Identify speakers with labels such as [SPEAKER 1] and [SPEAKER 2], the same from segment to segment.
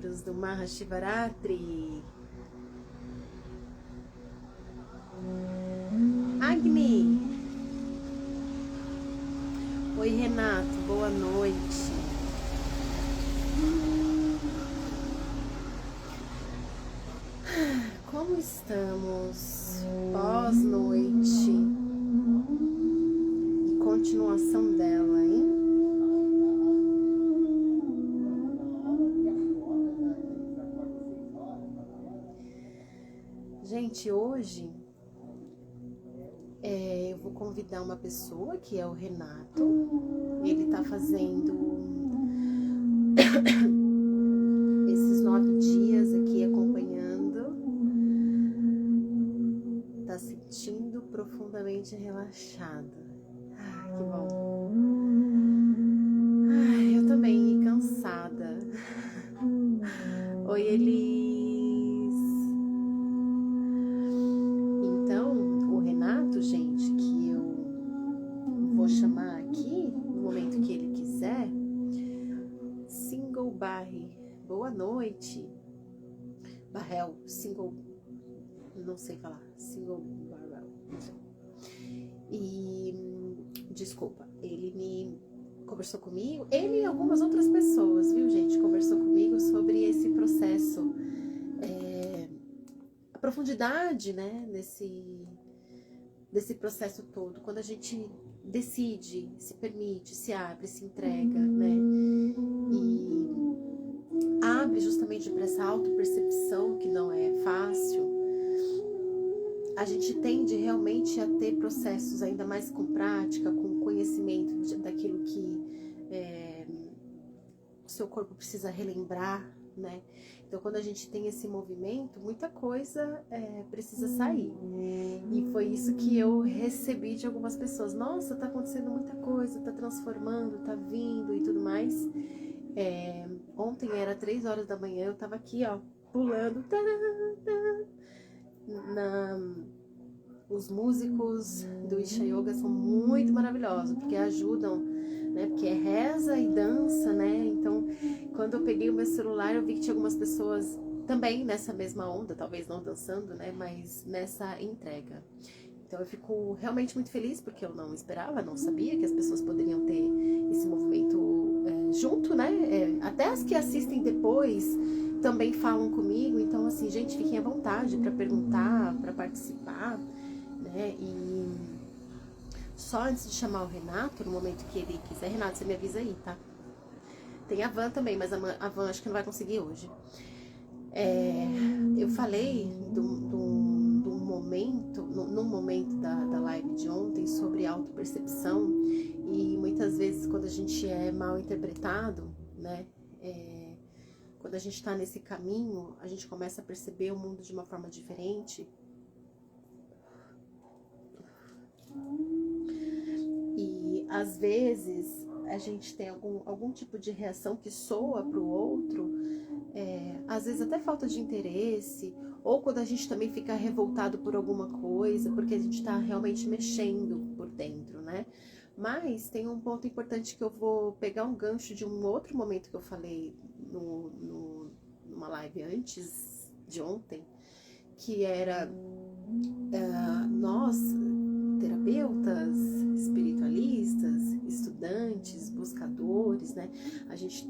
[SPEAKER 1] guerreiros do Mahashivaratri. Agni. Oi, Renato, boa noite. Como estamos? Pós-noite. E continuação dela, hein? Gente, hoje eu vou convidar uma pessoa que é o Renato. Ele tá fazendo esses 9 dias aqui acompanhando. Tá sentindo profundamente relaxado. Ai, que bom. Ai, eu também, e cansada. Oi, Elis. Então, o Renato, gente, que eu vou chamar aqui, no momento que ele quiser, Single Barry, boa noite. Barrel, Single, não sei falar, Single Barrel, não sei. E, desculpa, ele me conversou comigo, ele e algumas outras pessoas, viu, gente, conversou comigo sobre esse processo, a profundidade, né, desse processo todo, quando a gente decide, se permite, se abre, se entrega, né, e abre justamente para essa autopercepção que não é fácil, a gente tende realmente a ter processos ainda mais com prática, com conhecimento daquilo que o seu corpo precisa relembrar, né? Então, quando a gente tem esse movimento, muita coisa precisa sair. E foi isso que eu recebi de algumas pessoas. Nossa, tá acontecendo muita coisa, tá transformando, tá vindo e tudo mais. Ontem era 3 horas da manhã, eu tava aqui, ó, pulando. Os músicos do Isha Yoga são muito maravilhosos, porque ajudam, né? Porque é reza e dança, né? Então, quando eu peguei o meu celular, eu vi que tinha algumas pessoas também nessa mesma onda, talvez não dançando, né? Mas nessa entrega. Então, eu fico realmente muito feliz, porque eu não esperava, não sabia que as pessoas poderiam ter esse movimento junto, né? Até as que assistem depois também falam comigo. Então, assim, gente, fiquem à vontade para perguntar, para participar, né? E só antes de chamar o Renato, no momento que ele quiser, Renato, você me avisa aí, tá? Tem a Van também, mas a Van acho que não vai conseguir hoje. Eu falei num momento da live de ontem sobre autopercepção, e muitas vezes quando a gente é mal interpretado, né? Quando a gente está nesse caminho, a gente começa a perceber o mundo de uma forma diferente. E às vezes a gente tem algum tipo de reação que soa para o outro, às vezes até falta de interesse, ou quando a gente também fica revoltado por alguma coisa, porque a gente está realmente mexendo por dentro, né? Mas tem um ponto importante que eu vou pegar um gancho de um outro momento que eu falei numa live antes de ontem, que era nós, terapeutas, espiritualistas, estudantes, buscadores, né? A gente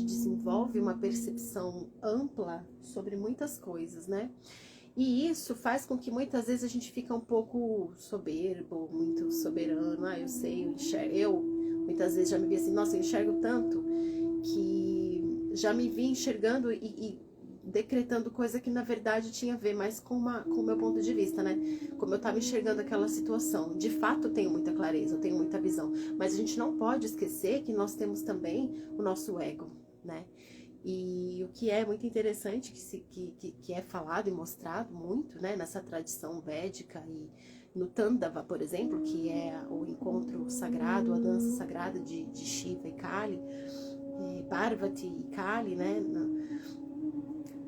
[SPEAKER 1] desenvolve uma percepção ampla sobre muitas coisas, né? E isso faz com que muitas vezes a gente fica um pouco soberbo, muito soberano. Eu sei, eu enxergo. Eu muitas vezes já me vi assim, nossa, eu enxergo tanto que já me vi enxergando e decretando coisa que na verdade tinha a ver mais com o meu ponto de vista, né? Como eu estava enxergando aquela situação. De fato, eu tenho muita clareza, eu tenho muita visão. Mas a gente não pode esquecer que nós temos também o nosso ego, né? E o que é muito interessante, que é falado e mostrado muito, né, nessa tradição védica e no Tandava, por exemplo, que é o encontro sagrado, a dança sagrada de Shiva e Kali, Parvati e Kali, né,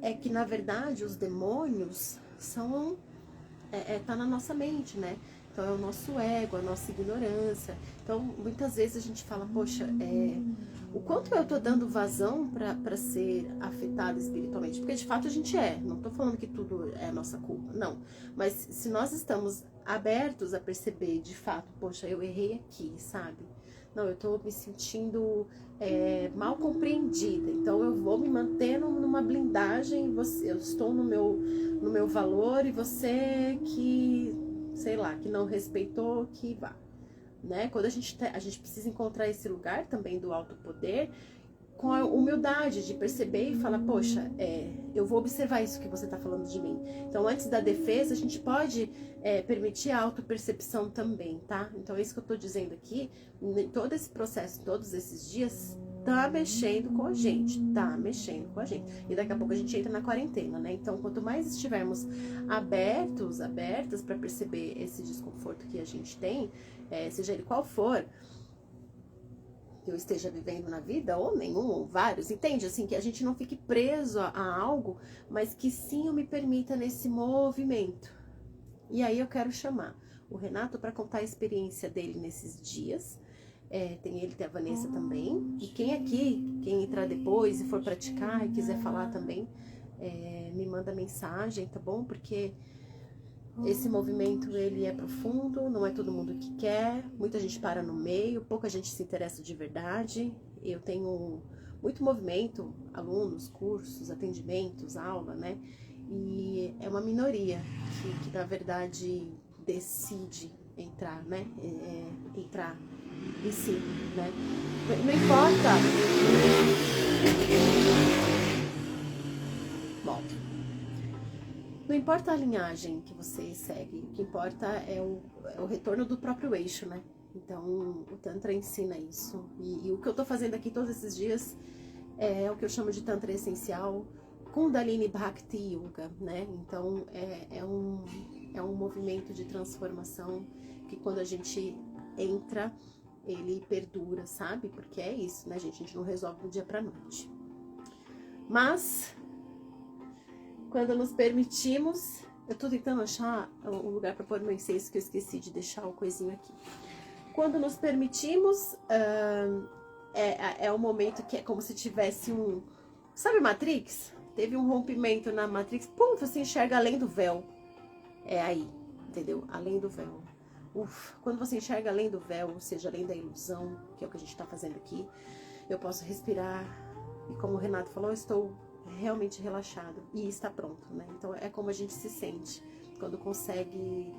[SPEAKER 1] é que na verdade os demônios tá na nossa mente, né? Então é o nosso ego, a nossa ignorância. Então muitas vezes a gente fala, poxa, o quanto eu tô dando vazão para ser afetada espiritualmente, porque de fato a gente não tô falando que tudo é nossa culpa, não, mas se nós estamos abertos a perceber de fato, poxa, eu errei aqui, sabe? Não, eu tô me sentindo mal compreendida, então eu vou me manter numa blindagem, eu estou no meu valor e você que, sei lá, que não respeitou, que vá. Né? Quando a gente precisa encontrar esse lugar também do autopoder, com a humildade de perceber e falar, poxa, eu vou observar isso que você está falando de mim. Então, antes da defesa, a gente pode permitir a autopercepção também, tá? Então, é isso que eu estou dizendo aqui, todo esse processo, todos esses dias, tá mexendo com a gente, tá mexendo com a gente. E daqui a pouco a gente entra na quarentena, né? Então, quanto mais estivermos abertas para perceber esse desconforto que a gente tem, seja ele qual for, que eu esteja vivendo na vida, ou nenhum, ou vários, entende? Assim, que a gente não fique preso a algo, mas que sim eu me permita nesse movimento. E aí eu quero chamar o Renato para contar a experiência dele nesses dias. Tem ele, tem a Vanessa também. E quem aqui, quem entrar depois e for praticar e quiser falar também, me manda mensagem, tá bom? Porque esse movimento, ele é profundo, não é todo mundo que quer, muita gente para no meio, pouca gente se interessa de verdade. Eu tenho muito movimento, alunos, cursos, atendimentos, aula, né? E é uma minoria que na verdade decide entrar, né? Entrar em si, né? Não importa. Bom, não importa a linhagem que você segue, o que importa é o retorno do próprio eixo, né? Então, o Tantra ensina isso. E o que eu tô fazendo aqui todos esses dias é o que eu chamo de Tantra essencial, Kundalini Bhakti Yoga, né? Então, é um movimento de transformação que quando a gente entra, ele perdura, sabe? Porque é isso, né, gente? A gente não resolve do dia pra noite. Mas quando nos permitimos, eu tô tentando achar um lugar para pôr meu incenso que eu esqueci de deixar o coisinho aqui. Quando nos permitimos, é um momento que é como se tivesse sabe Matrix? Teve um rompimento na Matrix, pum, você enxerga além do véu. É aí, entendeu? Além do véu. Quando você enxerga além do véu, ou seja, além da ilusão, que é o que a gente tá fazendo aqui, eu posso respirar. E como o Renato falou, eu estou realmente relaxado e está pronto, né? Então é como a gente se sente quando consegue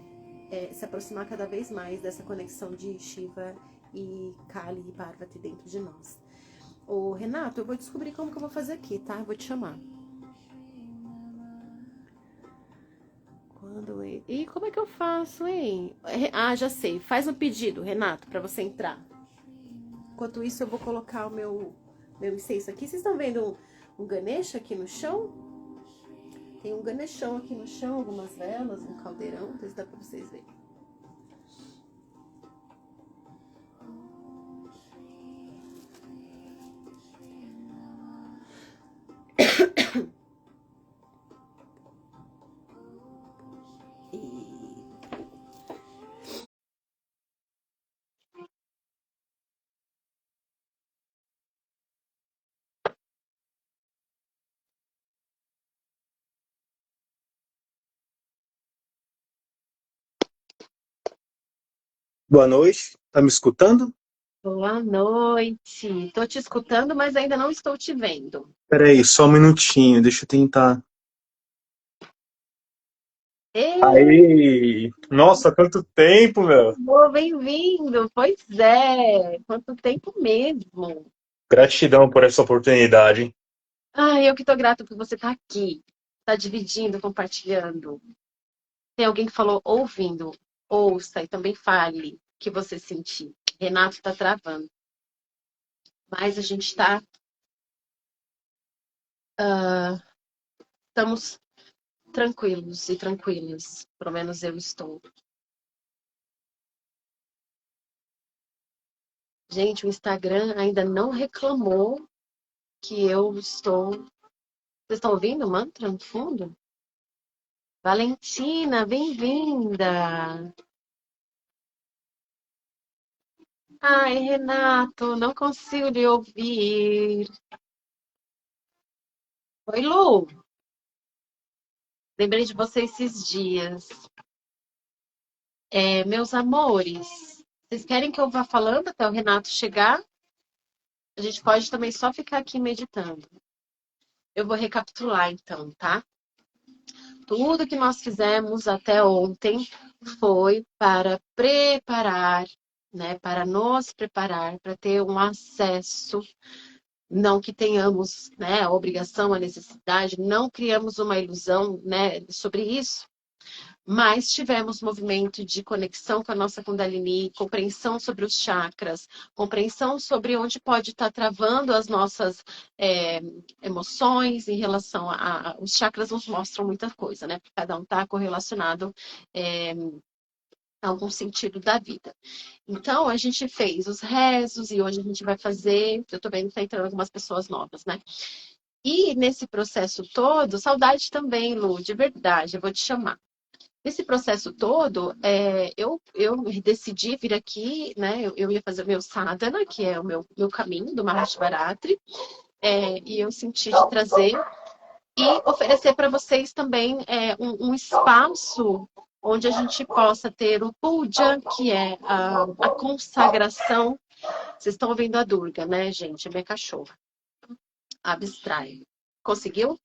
[SPEAKER 1] se aproximar cada vez mais dessa conexão de Shiva e Kali e Parvati dentro de nós. Ô Renato, eu vou descobrir como que eu vou fazer aqui, tá? Eu vou te chamar. E como é que eu faço, hein? Ah, já sei. Faz um pedido, Renato, para você entrar. Enquanto isso, eu vou colocar o meu incenso aqui. Vocês estão vendo um Ganesha aqui no chão? Tem um ganechão aqui no chão, algumas velas, um caldeirão, não sei se dá pra vocês verem.
[SPEAKER 2] Boa noite, tá me escutando?
[SPEAKER 1] Boa noite. Estou te escutando, mas ainda não estou te vendo.
[SPEAKER 2] Peraí, só um minutinho, deixa eu tentar.
[SPEAKER 1] Ei,
[SPEAKER 2] Aí, nossa, quanto tempo, meu.
[SPEAKER 1] bem-vindo. Pois é, quanto tempo mesmo.
[SPEAKER 2] Gratidão por essa oportunidade.
[SPEAKER 1] Ai, eu que estou grata por você estar aqui, tá dividindo, compartilhando. Tem alguém que falou ouvindo, ouça e também fale o que você sentir. Renato está travando, mas a gente está, estamos tranquilos e tranquilas, pelo menos eu estou. Gente, o Instagram ainda não reclamou que eu estou. Vocês estão ouvindo o mantra no fundo? Valentina, bem-vinda! Ai, Renato, não consigo lhe ouvir. Oi, Lu. Lembrei de você esses dias. Meus amores, vocês querem que eu vá falando até o Renato chegar? A gente pode também só ficar aqui meditando. Eu vou recapitular então, tá? Tudo que nós fizemos até ontem foi para preparar, né? Para nos preparar, para ter um acesso. Não que tenhamos, né, a obrigação, a necessidade, não criamos uma ilusão, né, sobre isso, mas tivemos movimento de conexão com a nossa Kundalini, compreensão sobre os chakras, compreensão sobre onde pode estar travando as nossas emoções em relação a. Os chakras nos mostram muita coisa, né? Porque cada um está correlacionado a algum sentido da vida. Então, a gente fez os rezos e hoje a gente vai fazer. Eu tô vendo que tá entrando algumas pessoas novas, né? E nesse processo todo, saudade também, Lu, de verdade, eu vou te chamar. Nesse processo todo, eu decidi vir aqui, né? Eu ia fazer o meu sadhana, que é o meu caminho do Mahashivaratri, e eu senti de trazer e oferecer para vocês também um espaço onde a gente possa ter o puja, que é a consagração. Vocês estão ouvindo a Durga, né, gente? É minha cachorra. Abstrai. Conseguiu?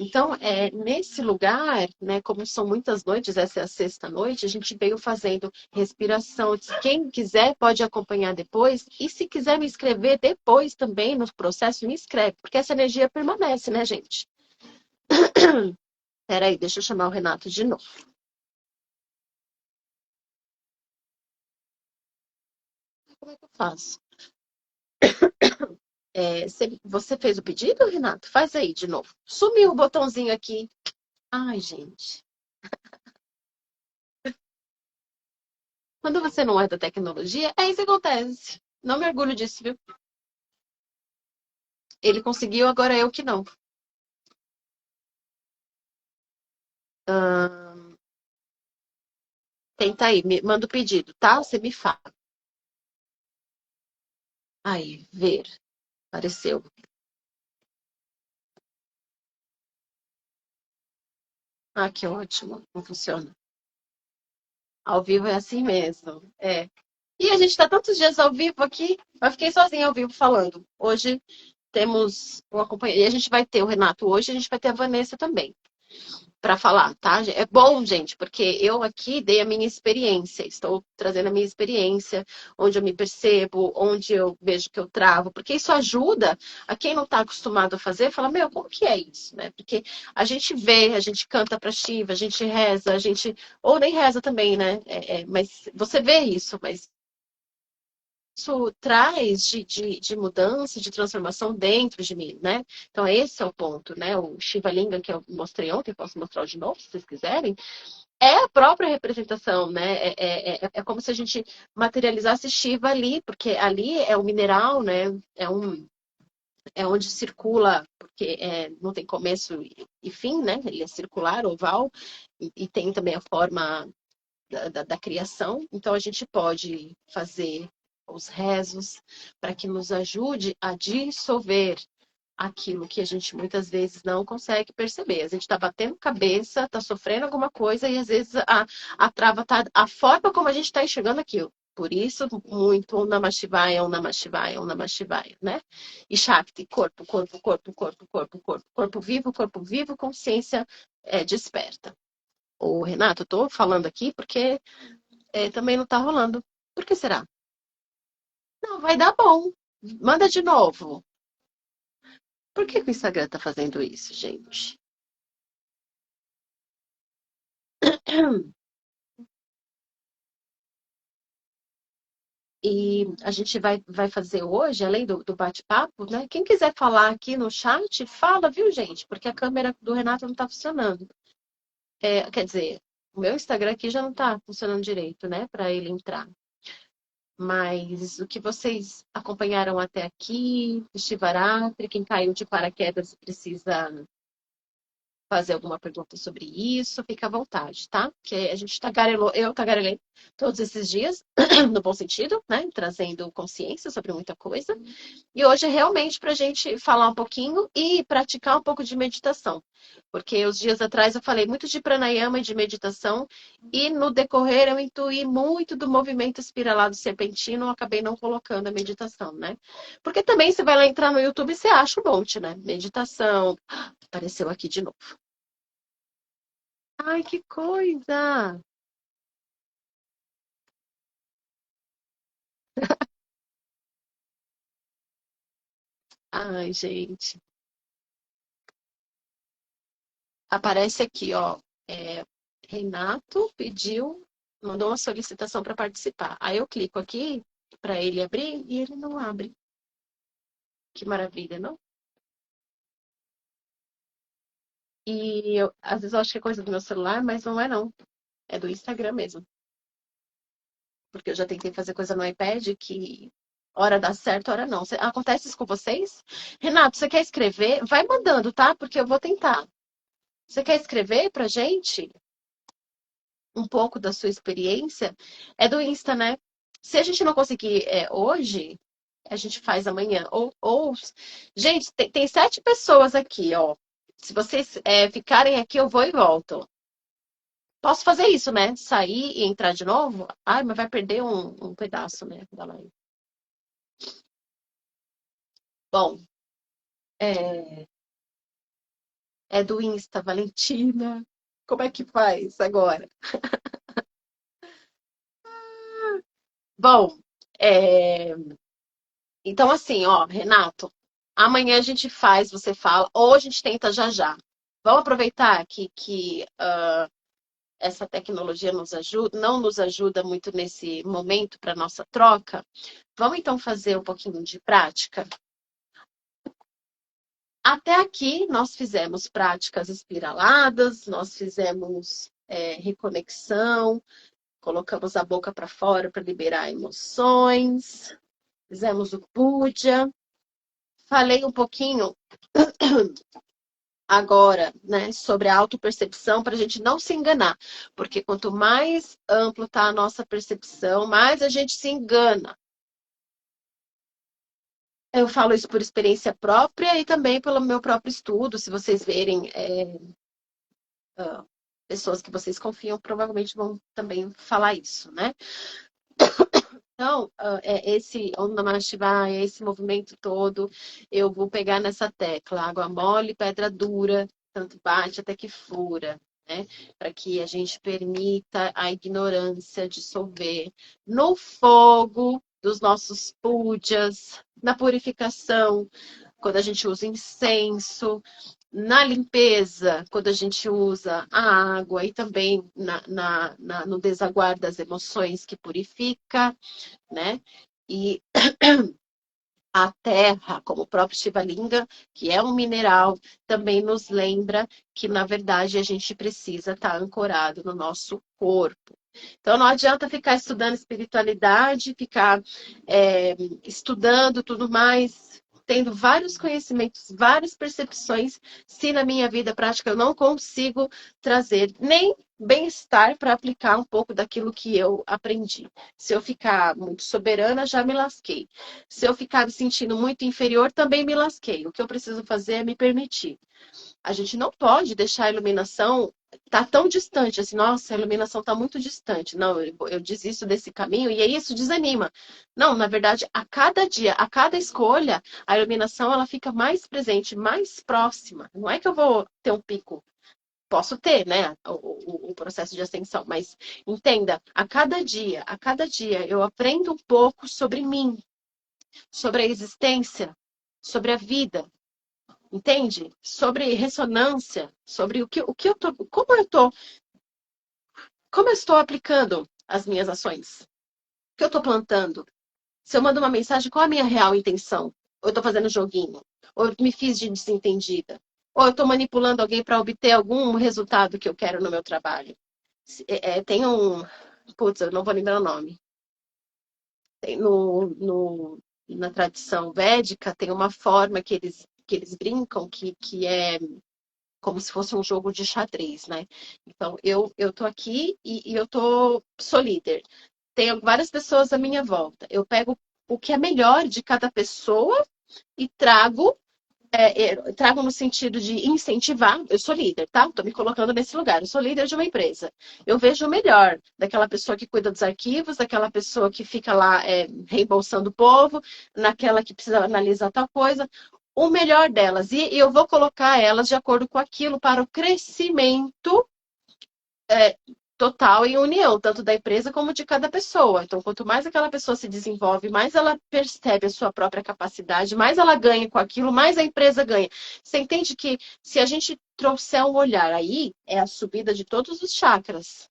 [SPEAKER 1] Então, nesse lugar, né, como são muitas noites, essa é a sexta noite, a gente veio fazendo respiração. Quem quiser pode acompanhar depois. E se quiser me escrever depois também no processo, me escreve, porque essa energia permanece, né, gente? Peraí, deixa eu chamar o Renato de novo. Como é que eu faço? Você fez o pedido, Renato? Faz aí de novo. Sumiu o botãozinho aqui. Ai, gente. Quando você não é da tecnologia, é isso que acontece. Não me orgulho disso, viu? Ele conseguiu, agora eu que não. Tenta aí, manda o pedido, tá? Você me fala. Aí, ver. Apareceu. Ah, que ótimo. Não funciona. Ao vivo é assim mesmo. É. E a gente tá tantos dias ao vivo aqui. Eu fiquei sozinha ao vivo falando. Hoje temos um acompanhante. E a gente vai ter o Renato hoje, a gente vai ter a Vanessa também para falar, tá? É bom, gente, porque eu aqui dei a minha experiência, estou trazendo a minha experiência, onde eu me percebo, onde eu vejo que eu travo, porque isso ajuda a quem não está acostumado a fazer, fala, meu, como que é isso, né? Porque a gente vê, a gente canta para Shiva, a gente reza, a gente, ou nem reza também, né? Mas você vê isso, mas isso traz de mudança, de transformação dentro de mim, né? Então, esse é o ponto, né? O Shiva Linga que eu mostrei ontem, posso mostrar de novo, se vocês quiserem, é a própria representação, né? É como se a gente materializasse Shiva ali, porque ali é o mineral, né? É onde circula, porque não tem começo e fim, né? Ele é circular, oval, e tem também a forma da criação. Então, a gente pode fazer os rezos para que nos ajude a dissolver aquilo que a gente muitas vezes não consegue perceber. A gente está batendo cabeça, está sofrendo alguma coisa e às vezes a trava está a forma como a gente está enxergando aquilo. Por isso, muito Om Namah Shivaya, Om Namah Shivaya, Om Namah Shivaya, né? E Shakti, corpo, corpo, corpo, corpo, corpo, corpo, corpo vivo, consciência desperta. Ô, Renato, eu tô falando aqui porque também não tá rolando. Por que será? Não, vai dar bom. Manda de novo. Por que que o Instagram tá fazendo isso, gente? E a gente vai fazer hoje, além do bate-papo, né? Quem quiser falar aqui no chat, fala, viu, gente? Porque a câmera do Renato não tá funcionando. Quer dizer, o meu Instagram aqui já não tá funcionando direito, né? Para ele entrar. Mas o que vocês acompanharam até aqui, Shivaratri, quem caiu de paraquedas precisa fazer alguma pergunta sobre isso, fica à vontade, tá? Que a gente tagarelou, eu tagarelei todos esses dias, no bom sentido, né? Trazendo consciência sobre muita coisa. E hoje é realmente para a gente falar um pouquinho e praticar um pouco de meditação. Porque os dias atrás eu falei muito de pranayama e de meditação, e no decorrer eu intuí muito do movimento espiralado serpentino, eu acabei não colocando a meditação, né? Porque também você vai lá entrar no YouTube e você acha um monte, né? Meditação. Apareceu aqui de novo. Ai, que coisa! Ai, gente. Aparece aqui, ó. É, Renato pediu, mandou uma solicitação para participar. Aí eu clico aqui para ele abrir e ele não abre. Que maravilha, não? E eu, às vezes eu acho que é coisa do meu celular, mas não é não. É do Instagram mesmo. Porque eu já tentei fazer coisa no iPad que hora dá certo, hora não. Acontece isso com vocês? Renato, você quer escrever? Vai mandando, tá? Porque eu vou tentar. Você quer escrever pra gente um pouco da sua experiência? É do Insta, né? Se a gente não conseguir hoje, a gente faz amanhã. Gente, tem 7 pessoas aqui, ó. Se vocês ficarem aqui, eu vou e volto. Posso fazer isso, né? Sair e entrar de novo? Ai, mas vai perder um pedaço, né, da live. Bom, é, é do Insta, Valentina. Como é que faz agora? Bom, é, então assim, ó, Renato, amanhã a gente faz, você fala, ou a gente tenta já já. Vamos aproveitar que essa tecnologia nos ajuda, não nos ajuda muito nesse momento para nossa troca. Vamos então fazer um pouquinho de prática? Até aqui nós fizemos práticas espiraladas, nós fizemos reconexão, colocamos a boca para fora para liberar emoções, fizemos o puja. Falei um pouquinho agora, né, sobre a autopercepção para a gente não se enganar, porque quanto mais amplo está a nossa percepção, mais a gente se engana. Eu falo isso por experiência própria e também pelo meu próprio estudo. Se vocês verem pessoas que vocês confiam, provavelmente vão também falar isso, né? Então, esse Om Namah Shivaya, esse movimento todo, eu vou pegar nessa tecla, água mole, pedra dura, tanto bate até que fura, né? Para que a gente permita a ignorância dissolver no fogo dos nossos pujas, na purificação, quando a gente usa incenso, na limpeza, quando a gente usa a água e também no desaguar das emoções que purifica, né? E a terra, como o próprio Shivalinga, que é um mineral, também nos lembra que, na verdade, a gente precisa estar ancorado no nosso corpo. Então, não adianta ficar estudando espiritualidade, ficar estudando tudo mais, tendo vários conhecimentos, várias percepções, se na minha vida prática eu não consigo trazer nem bem-estar para aplicar um pouco daquilo que eu aprendi. Se eu ficar muito soberana, já me lasquei. Se eu ficar me sentindo muito inferior, também me lasquei. O que eu preciso fazer é me permitir. A gente não pode deixar a iluminação tá tão distante, assim, nossa, a iluminação está muito distante. Não, eu desisto desse caminho e aí isso desanima. Não, na verdade, a cada dia, a cada escolha, a iluminação ela fica mais presente, mais próxima. Não é que eu vou ter um pico. Posso ter, né, o processo de ascensão, mas entenda, a cada dia eu aprendo um pouco sobre mim, sobre a existência, sobre a vida, entende? Sobre ressonância, sobre o que eu tô, como eu estou aplicando as minhas ações, o que eu estou plantando. Se eu mando uma mensagem, qual a minha real intenção? Ou eu estou fazendo joguinho? Ou eu me fiz de desentendida? Ou eu estou manipulando alguém para obter algum resultado que eu quero no meu trabalho? Tem um. Putz, eu não vou lembrar o nome. Tem na tradição védica, tem uma forma que eles brincam que é como se fosse um jogo de xadrez, né? Então, eu tô aqui e sou líder. Tenho várias pessoas à minha volta. Eu pego o que é melhor de cada pessoa e trago no sentido de incentivar. Eu sou líder, tá? Estou me colocando nesse lugar. Eu sou líder de uma empresa. Eu vejo o melhor daquela pessoa que cuida dos arquivos, daquela pessoa que fica lá reembolsando o povo, naquela que precisa analisar tal coisa. O melhor delas. E eu vou colocar elas de acordo com aquilo para o crescimento total em união, tanto da empresa como de cada pessoa. Então, quanto mais aquela pessoa se desenvolve, mais ela percebe a sua própria capacidade, mais ela ganha com aquilo, mais a empresa ganha. Você entende que se a gente trouxer um olhar aí, é a subida de todos os chakras.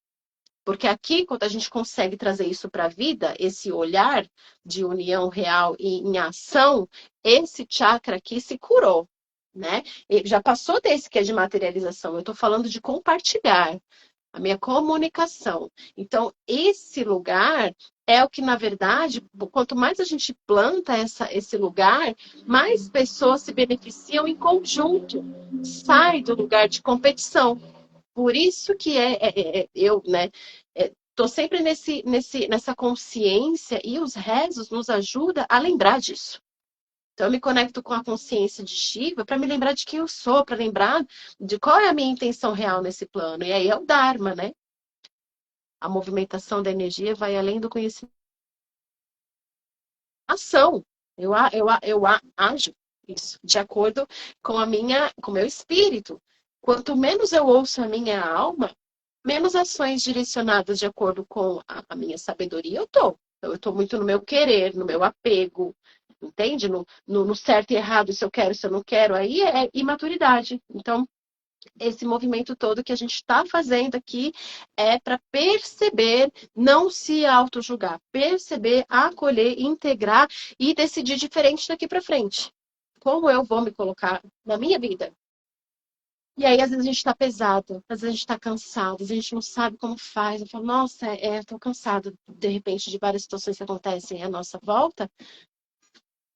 [SPEAKER 1] Porque aqui, quando a gente consegue trazer isso para a vida, esse olhar de união real e em ação, esse chakra aqui se curou, né? Ele já passou desse que é de materialização. Eu estou falando de compartilhar a minha comunicação. Então, esse lugar é o que, na verdade, quanto mais a gente planta esse lugar, mais pessoas se beneficiam em conjunto. Sai do lugar de competição. Por isso que eu, né, tô sempre nessa consciência e os rezos nos ajudam a lembrar disso. Então, eu me conecto com a consciência de Shiva para me lembrar de quem eu sou, para lembrar de qual é a minha intenção real nesse plano. E aí é o Dharma, né? A movimentação da energia vai além do conhecimento. Ação. Eu ajo isso de acordo com o meu espírito. Quanto menos eu ouço a minha alma, menos ações direcionadas de acordo com a minha sabedoria eu tô. Então, eu tô muito no meu querer, no meu apego, entende? No certo e errado, se eu quero, se eu não quero, aí é imaturidade. Então, esse movimento todo que a gente está fazendo aqui é para perceber, não se auto-julgar, perceber, acolher, integrar e decidir diferente daqui para frente. Como eu vou me colocar na minha vida? E aí, às vezes, a gente está pesado, às vezes a gente está cansado, às vezes a gente não sabe como faz. Eu falo, nossa, estou cansado, de repente, de várias situações que acontecem à nossa volta.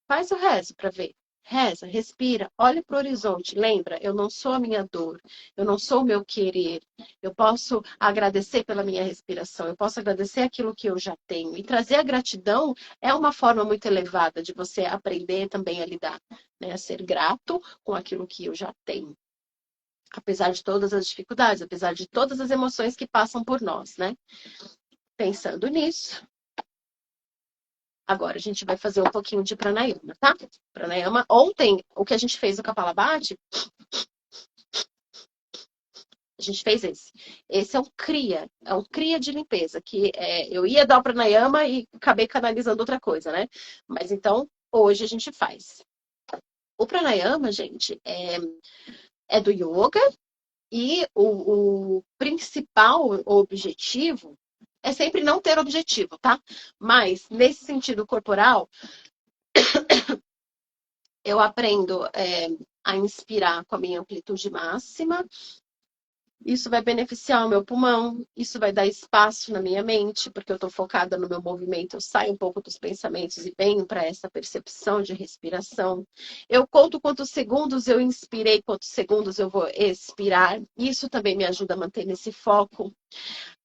[SPEAKER 1] Faz o rezo para ver. Reza, respira, olha para o horizonte. Lembra, eu não sou a minha dor, eu não sou o meu querer. Eu posso agradecer pela minha respiração, eu posso agradecer aquilo que eu já tenho. E trazer a gratidão é uma forma muito elevada de você aprender também a lidar, né? A ser grato com aquilo que eu já tenho. Apesar de todas as dificuldades, apesar de todas as emoções que passam por nós, né? Pensando nisso, agora a gente vai fazer um pouquinho de pranayama, tá? Pranayama. Ontem, o que a gente fez no Kapalabhati, a gente fez esse. Esse é um cria de limpeza, que eu ia dar o pranayama e acabei canalizando outra coisa, né? Mas então, hoje a gente faz. O pranayama, gente, é do yoga e o principal objetivo é sempre não ter objetivo, tá? Mas, nesse sentido corporal, eu aprendo a inspirar com a minha amplitude máxima. Isso vai beneficiar o meu pulmão, isso vai dar espaço na minha mente, porque eu estou focada no meu movimento, eu saio um pouco dos pensamentos e venho para essa percepção de respiração. Eu conto quantos segundos eu inspirei, quantos segundos eu vou expirar. Isso também me ajuda a manter nesse foco.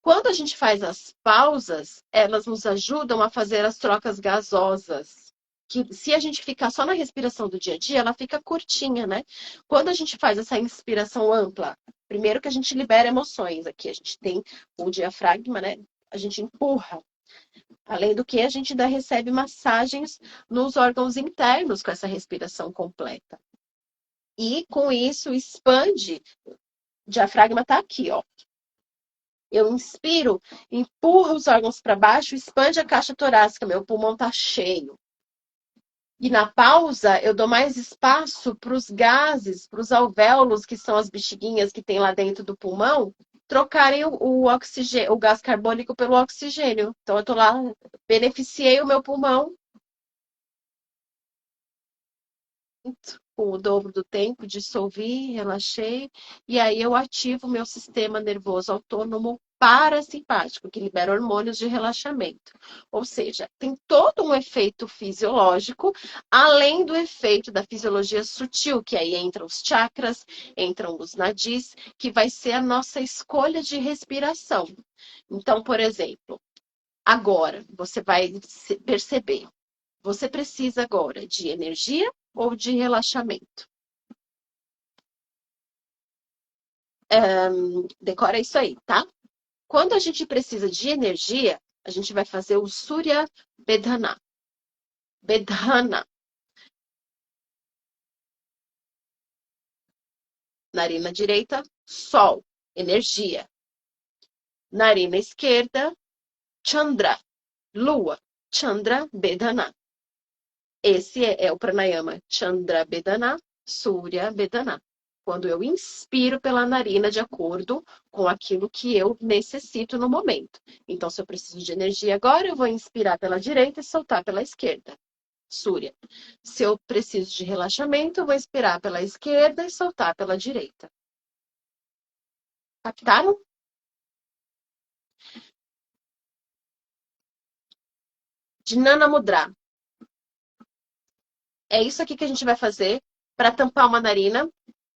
[SPEAKER 1] Quando a gente faz as pausas, elas nos ajudam a fazer as trocas gasosas. Que se a gente ficar só na respiração do dia a dia, ela fica curtinha, né? Quando a gente faz essa inspiração ampla, primeiro que a gente libera emoções aqui, a gente tem o diafragma, né? A gente empurra. Além do que, a gente ainda recebe massagens nos órgãos internos com essa respiração completa. E com isso expande. O diafragma tá aqui, ó. Eu inspiro, empurro os órgãos para baixo, expande a caixa torácica, meu pulmão tá cheio. E na pausa, eu dou mais espaço para os gases, para os alvéolos, que são as bexiguinhas que tem lá dentro do pulmão, trocarem o oxigênio, o gás carbônico pelo oxigênio. Então, eu tô lá, beneficiei o meu pulmão com o dobro do tempo, dissolvi, relaxei, e aí eu ativo o meu sistema nervoso autônomo parasimpático, que libera hormônios de relaxamento. Ou seja, tem todo um efeito fisiológico, além do efeito da fisiologia sutil, que aí entram os chakras, entram os nadis, que vai ser a nossa escolha de respiração. Então, por exemplo, agora você vai perceber, você precisa agora de energia ou de relaxamento? Decora isso aí, tá? Quando a gente precisa de energia, a gente vai fazer o Surya Bedhana. Bedhana. Narina direita, Sol, energia. Narina esquerda, Chandra, Lua. Chandra Bedhana. Esse é o pranayama Chandra Bedhana, Surya Bedhana. Quando eu inspiro pela narina de acordo com aquilo que eu necessito no momento. Então, se eu preciso de energia agora, eu vou inspirar pela direita e soltar pela esquerda. Surya. Se eu preciso de relaxamento, eu vou inspirar pela esquerda e soltar pela direita. Captaram? Dhyana Mudra. É isso aqui que a gente vai fazer para tampar uma narina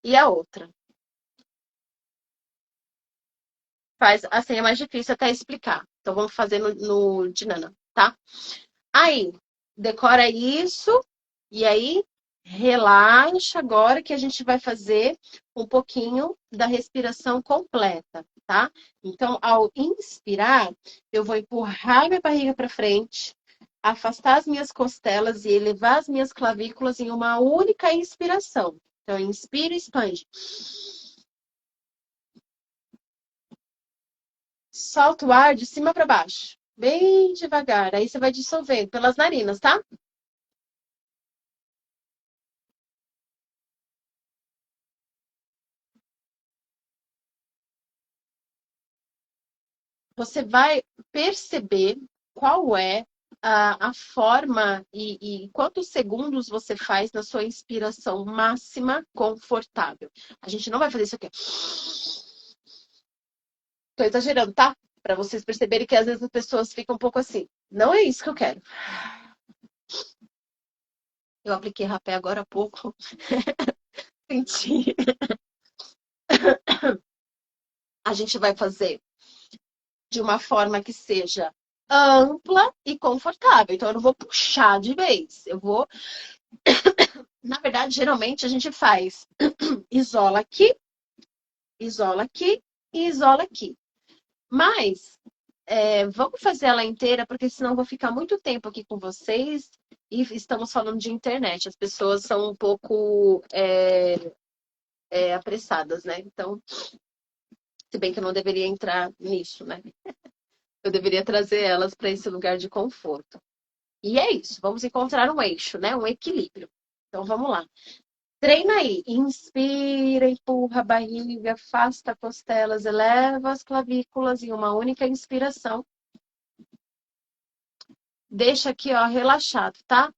[SPEAKER 1] e a outra. Faz assim, é mais difícil até explicar. Então, vamos fazer no Dhyana, tá? Aí, decora isso e aí relaxa agora que a gente vai fazer um pouquinho da respiração completa, tá? Então, ao inspirar, eu vou empurrar minha barriga para frente, afastar as minhas costelas e elevar as minhas clavículas em uma única inspiração. Então, inspira e expande. Solta o ar de cima para baixo, bem devagar. Aí você vai dissolvendo pelas narinas, tá? Você vai perceber qual é a forma e quantos segundos você faz na sua inspiração máxima confortável. A gente não vai fazer isso aqui. Tô exagerando, tá? Para vocês perceberem que às vezes as pessoas ficam um pouco assim. Não é isso que eu quero. Eu apliquei rapé agora há pouco. Senti. A gente vai fazer de uma forma que seja ampla e confortável. Então, eu não vou puxar de vez. Eu vou. Na verdade, geralmente a gente faz isola aqui e isola aqui. Mas vamos fazer ela inteira, porque senão eu vou ficar muito tempo aqui com vocês e estamos falando de internet. As pessoas são um pouco apressadas, né? Então, se bem que eu não deveria entrar nisso, né? Eu deveria trazer elas para esse lugar de conforto. E é isso, vamos encontrar um eixo, né? Um equilíbrio. Então, vamos lá. Treina aí. Inspira, empurra a barriga, afasta costelas, eleva as clavículas em uma única inspiração. Deixa aqui, ó, relaxado, tá?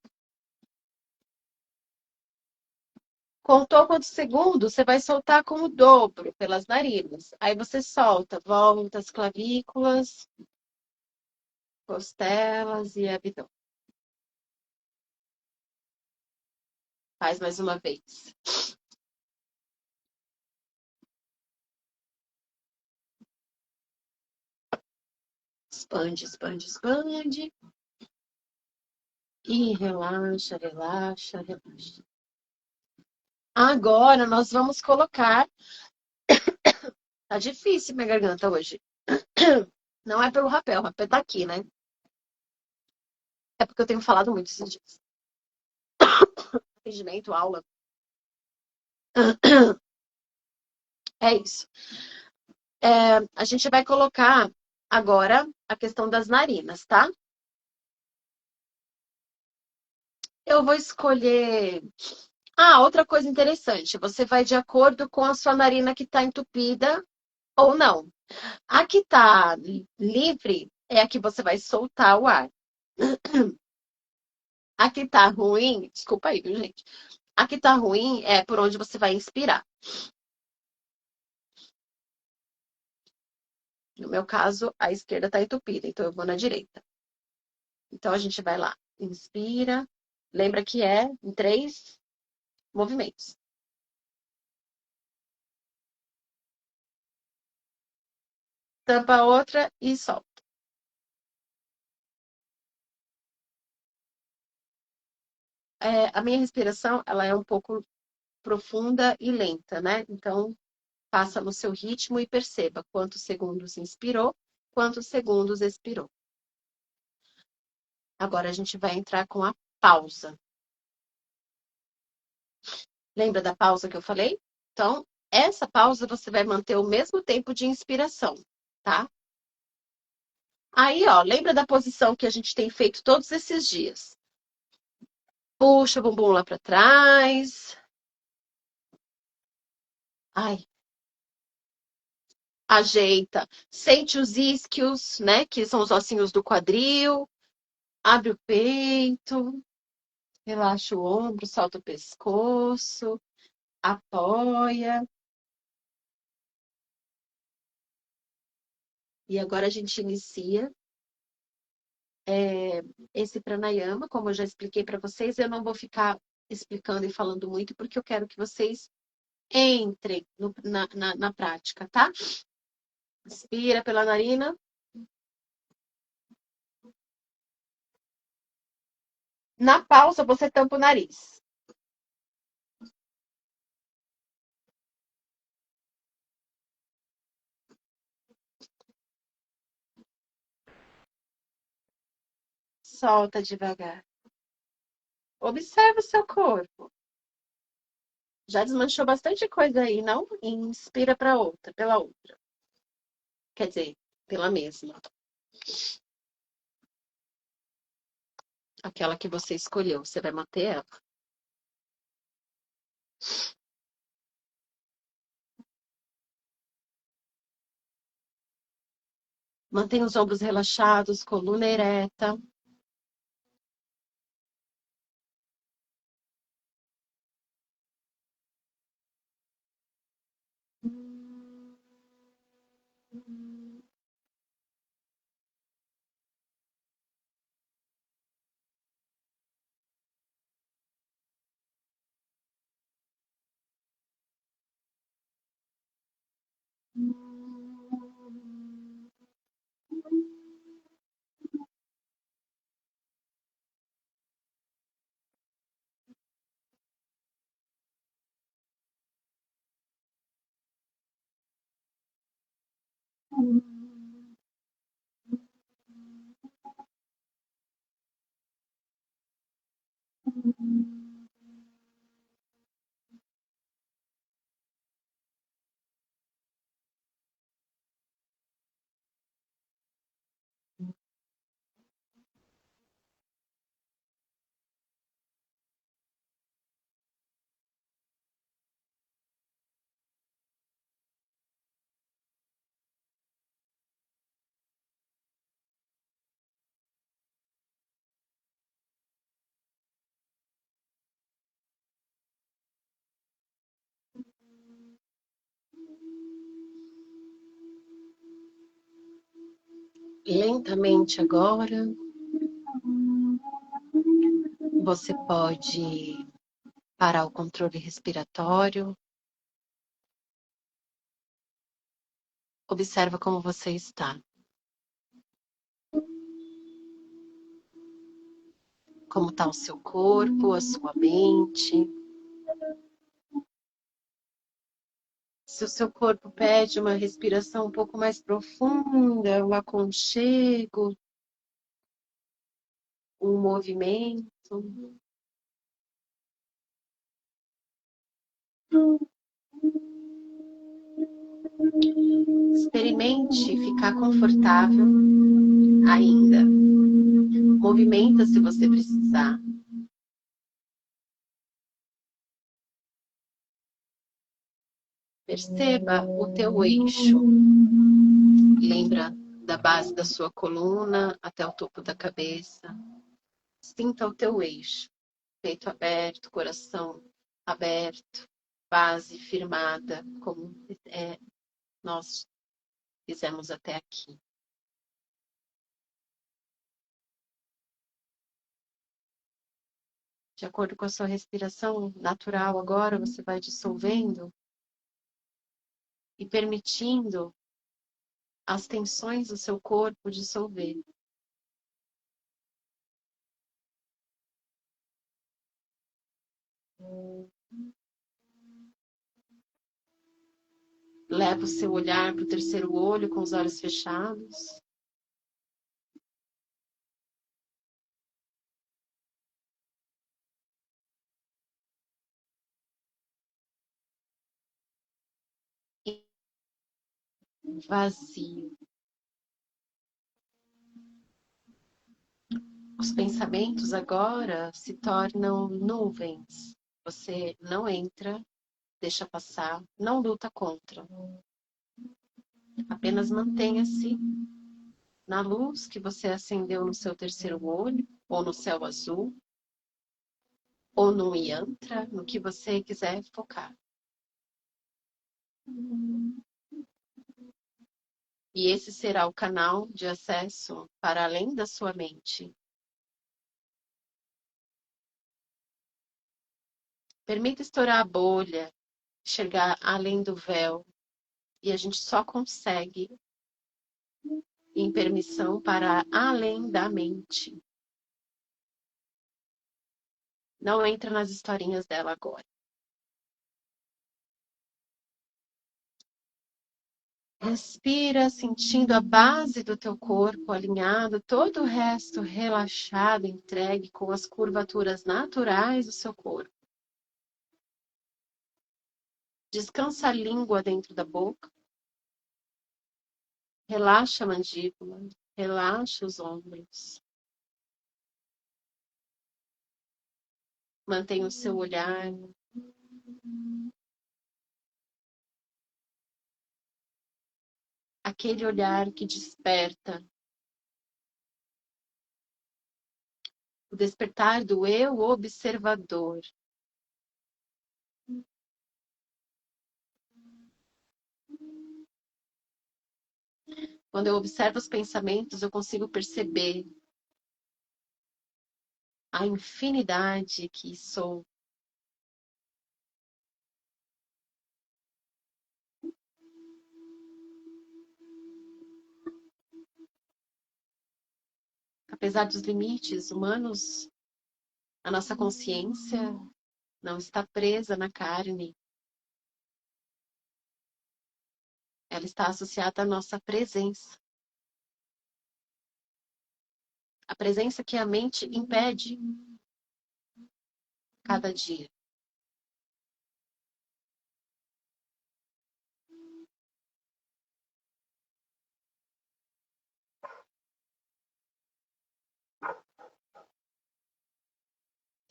[SPEAKER 1] Contou quantos segundos? Você vai soltar com o dobro pelas narinas. Aí você solta, volta as clavículas, costelas e abdômen. Faz mais uma vez. Expande, expande, expande. E relaxa, relaxa, relaxa. Agora nós vamos colocar. Tá difícil minha garganta hoje. Não é pelo rapé, o rapé tá aqui, né? É porque eu tenho falado muito esses dias. Atendimento, aula. É isso. A gente vai colocar agora a questão das narinas, tá? Eu vou escolher. Ah, outra coisa interessante. Você vai de acordo com a sua narina que tá entupida ou não. A que tá livre é a que você vai soltar o ar. A que tá ruim, desculpa aí, viu, gente? A que tá ruim é por onde você vai inspirar. No meu caso, a esquerda está entupida, então eu vou na direita. Então a gente vai lá, inspira. Lembra que é em 3 movimentos. Tampa a outra e solta. A minha respiração, ela é um pouco profunda e lenta, né? Então, faça no seu ritmo e perceba quantos segundos inspirou, quantos segundos expirou. Agora a gente vai entrar com a pausa. Lembra da pausa que eu falei? Então, essa pausa você vai manter o mesmo tempo de inspiração, tá? Aí, ó, lembra da posição que a gente tem feito todos esses dias? Puxa o bumbum lá para trás. Ai, ajeita. Sente os isquios, né? Que são os ossinhos do quadril. Abre o peito. Relaxa o ombro, solta o pescoço. Apoia. E agora a gente inicia esse pranayama, como eu já expliquei para vocês. Eu não vou ficar explicando e falando muito, porque eu quero que vocês entrem na prática, tá? Inspira pela narina. Na pausa, você tampa o nariz. Solta devagar. Observa o seu corpo. Já desmanchou bastante coisa aí, não? Inspira para outra, pela outra. Quer dizer, pela mesma. Aquela que você escolheu, você vai manter ela. Mantenha os ombros relaxados, coluna ereta. Lentamente agora, você pode parar o controle respiratório. Observa como você está. Como está o seu corpo, a sua mente. Se o seu corpo pede uma respiração um pouco mais profunda, um aconchego, um movimento. Experimente ficar confortável ainda. Movimenta se você precisar. Perceba o teu eixo. Lembra da base da sua coluna até o topo da cabeça. Sinta o teu eixo. Peito aberto, coração aberto, base firmada, como nós fizemos até aqui. De acordo com a sua respiração natural, agora você vai dissolvendo e permitindo as tensões do seu corpo dissolver. Leva o seu olhar para o terceiro olho com os olhos fechados. E vazio. Os pensamentos agora se tornam nuvens. Você não entra, deixa passar, não luta contra. Apenas mantenha-se na luz que você acendeu no seu terceiro olho, ou no céu azul, ou no yantra, no que você quiser focar. E esse será o canal de acesso para além da sua mente. Permita estourar a bolha, chegar além do véu. E a gente só consegue em permissão para além da mente. Não entra nas historinhas dela agora. Respira sentindo a base do teu corpo alinhado, todo o resto relaxado, entregue com as curvaturas naturais do seu corpo. Descansa a língua dentro da boca. Relaxa a mandíbula, relaxa os ombros. Mantenha o seu olhar. Aquele olhar que desperta. O despertar do eu observador. Quando eu observo os pensamentos, eu consigo perceber a infinidade que sou. Apesar dos limites humanos, a nossa consciência não está presa na carne. Ela está associada à nossa presença. A presença que a mente impede cada dia.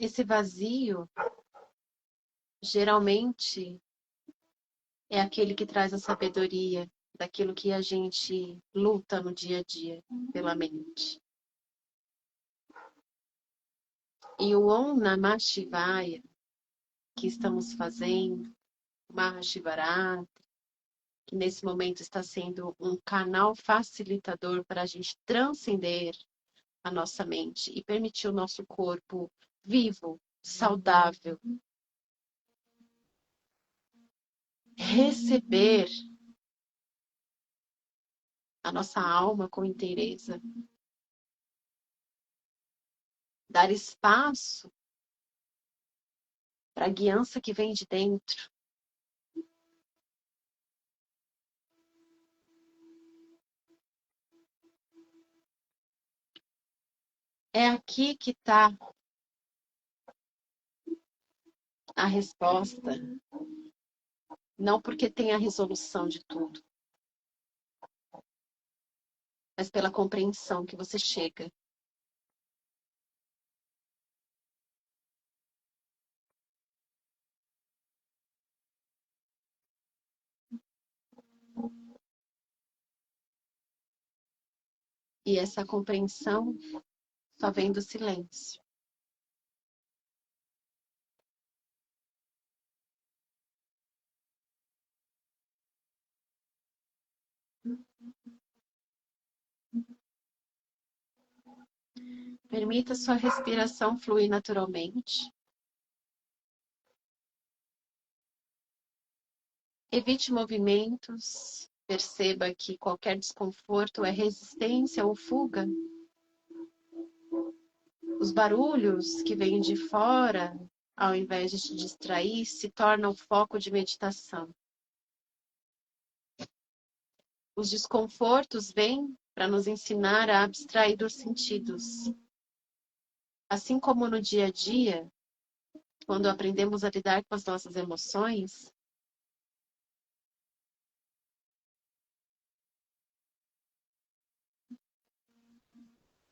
[SPEAKER 1] Esse vazio, geralmente, é aquele que traz a sabedoria daquilo que a gente luta no dia a dia pela mente. E o Om Namah Shivaya que estamos fazendo, Mahashivaratri, que nesse momento está sendo um canal facilitador para a gente transcender a nossa mente e permitir o nosso corpo vivo, saudável, receber a nossa alma com inteireza, dar espaço para a guiança que vem de dentro. É aqui que está a resposta, não porque tem a resolução de tudo, mas pela compreensão que você chega. E essa compreensão só vem do silêncio. Permita sua respiração fluir naturalmente. Evite movimentos. Perceba que qualquer desconforto é resistência ou fuga. Os barulhos que vêm de fora, ao invés de te distrair, se tornam foco de meditação. Os desconfortos vêm para nos ensinar a abstrair dos sentidos. Assim como no dia a dia, quando aprendemos a lidar com as nossas emoções,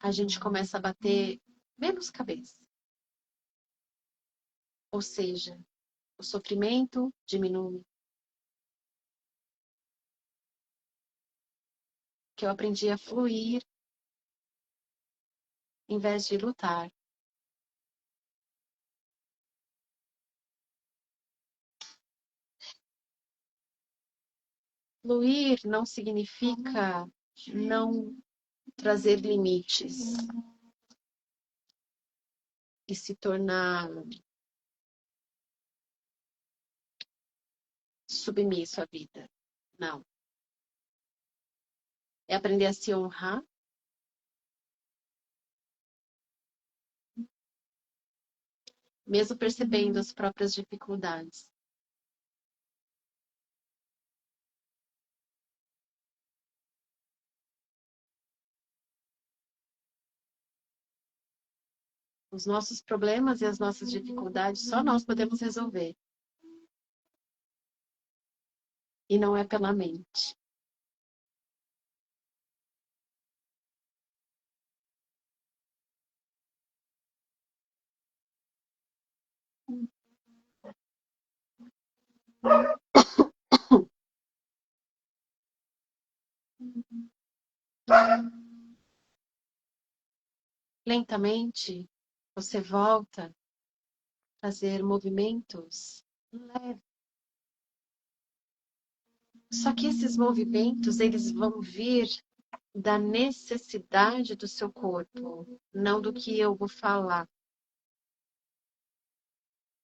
[SPEAKER 1] a gente começa a bater menos cabeça. Ou seja, o sofrimento diminui. Que eu aprendi a fluir em vez de lutar. Fluir não significa não trazer limites e se tornar submisso à vida. Não. É aprender a se honrar, mesmo percebendo as próprias dificuldades. Os nossos problemas e as nossas dificuldades só nós podemos resolver. E não é pela mente. Lentamente, você volta a fazer movimentos leves. Só que esses movimentos, eles vão vir da necessidade do seu corpo, não do que eu vou falar.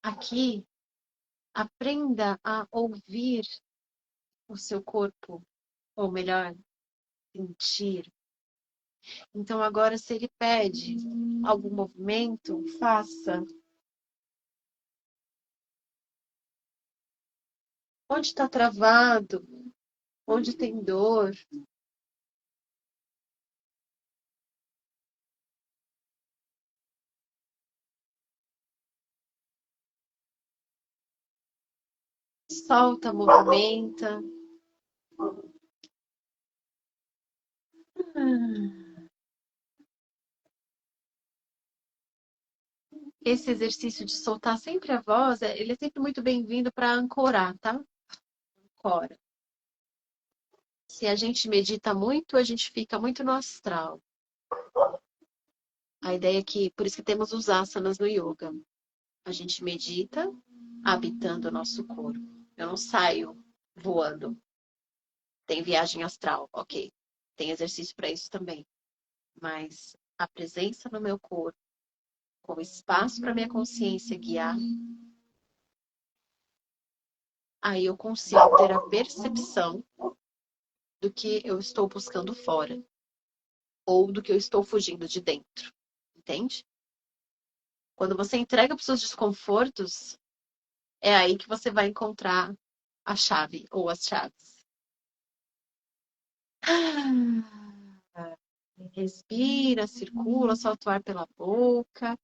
[SPEAKER 1] Aqui, aprenda a ouvir o seu corpo, ou melhor, sentir. Então, agora, se ele pede algum movimento, faça. Onde está travado? Onde tem dor? Solta, movimenta. Esse exercício de soltar sempre a voz, ele é sempre muito bem-vindo para ancorar, tá? Ancora. Se a gente medita muito, a gente fica muito no astral. A ideia é que, por isso que temos os asanas no yoga. A gente medita habitando o nosso corpo. Eu não saio voando. Tem viagem astral, ok. Tem exercício para isso também. Mas a presença no meu corpo, com espaço para minha consciência guiar, aí eu consigo ter a percepção do que eu estou buscando fora. Ou do que eu estou fugindo de dentro. Entende? Quando você entrega para os seus desconfortos, é aí que você vai encontrar a chave ou as chaves. Respira, circula, solta o ar pela boca,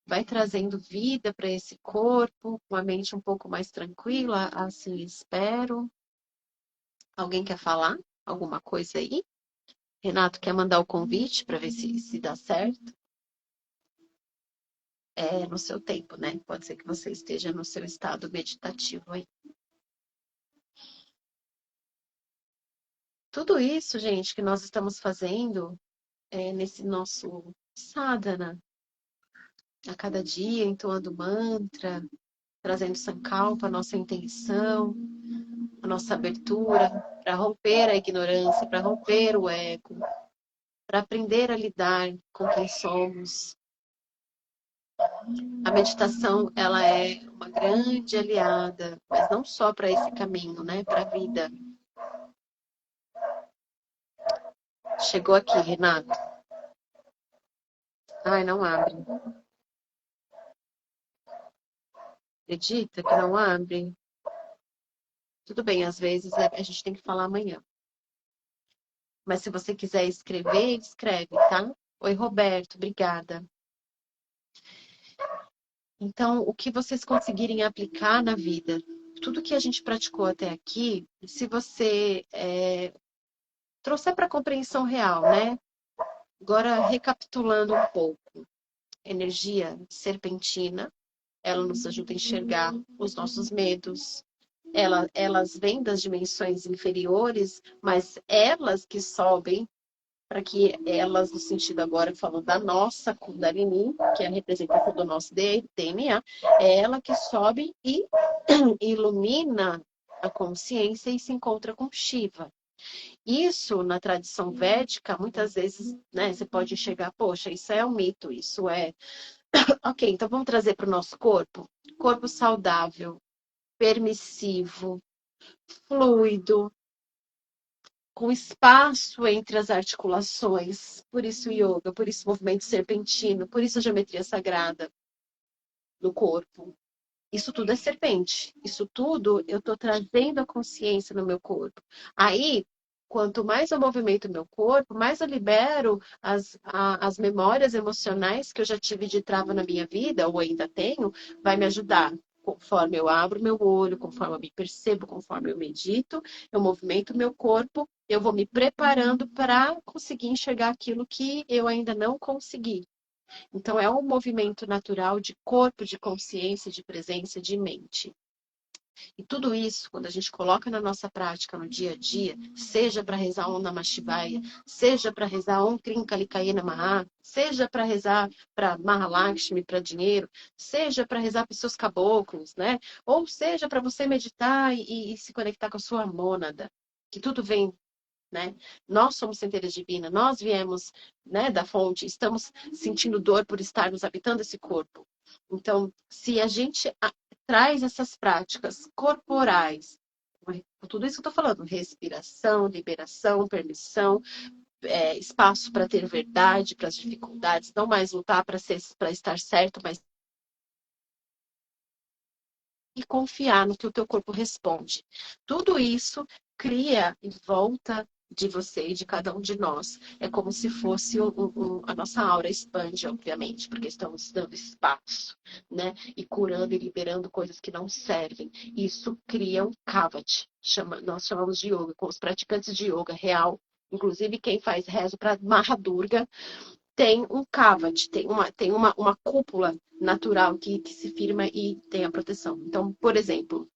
[SPEAKER 1] vai trazendo vida para esse corpo, com a mente um pouco mais tranquila, assim espero. Alguém quer falar alguma coisa aí? Renato quer mandar o convite para ver se dá certo? É no seu tempo, né? Pode ser que você esteja no seu estado meditativo aí. Tudo isso, gente, que nós estamos fazendo nesse nosso sadhana, a cada dia, entoando mantra, trazendo sankalpa, a nossa intenção, a nossa abertura, para romper a ignorância, para romper o ego, para aprender a lidar com quem somos. A meditação, ela é uma grande aliada, mas não só para esse caminho, né? Para a vida. Chegou aqui, Renato. Ai, não abre. Acredita que não abre? Tudo bem, às vezes a gente tem que falar amanhã. Mas se você quiser escrever, escreve, tá? Oi, Roberto, obrigada. Então, o que vocês conseguirem aplicar na vida, tudo que a gente praticou até aqui, se você trouxer para a compreensão real, né? Agora, recapitulando um pouco, energia serpentina, ela nos ajuda a enxergar os nossos medos. Elas vêm das dimensões inferiores, mas elas que sobem, para que elas, no sentido agora, falando da nossa Kundalini, que é a representação do nosso DNA, é ela que sobe e ilumina a consciência e se encontra com Shiva. Isso, na tradição védica, muitas vezes, né, você pode enxergar, poxa, isso é um mito, isso é... Ok, então vamos trazer para o nosso corpo. Corpo saudável, permissivo, fluido, com espaço entre as articulações. Por isso yoga, por isso movimento serpentino, por isso geometria sagrada do corpo. Isso tudo é serpente. Isso tudo eu estou trazendo a consciência no meu corpo. Aí, quanto mais eu movimento o meu corpo, mais eu libero as memórias emocionais que eu já tive de trava na minha vida, ou ainda tenho, vai me ajudar. Conforme eu abro meu olho, conforme eu me percebo, conforme eu medito, eu movimento o meu corpo, eu vou me preparando para conseguir enxergar aquilo que eu ainda não consegui. Então, é um movimento natural de corpo, de consciência, de presença, de mente. E tudo isso, quando a gente coloca na nossa prática, no dia a dia, seja para rezar Om Namah Shivaya, seja para rezar Om Krim Kali Kai Namaha, seja para rezar para Mahalakshmi, para dinheiro, seja para rezar para os seus caboclos, né? Ou seja para você meditar e se conectar com a sua mônada, que tudo vem, né? Nós somos centelhas divinas, nós viemos, né, da fonte, estamos sentindo dor por estarmos habitando esse corpo. Então, se a gente traz essas práticas corporais, tudo isso que eu estou falando, respiração, liberação, permissão, espaço para ter verdade, para as dificuldades, não mais lutar para estar certo, mas e confiar no que o teu corpo responde. Tudo isso cria em volta de você e de cada um de nós. É como se fosse a nossa aura expande, obviamente, porque estamos dando espaço, né? E curando e liberando coisas que não servem. Isso cria um kavach, nós chamamos de yoga, com os praticantes de yoga real. Inclusive, quem faz rezo para Mahadurga tem um kavach, tem uma cúpula natural que se firma e tem a proteção. Então, por exemplo,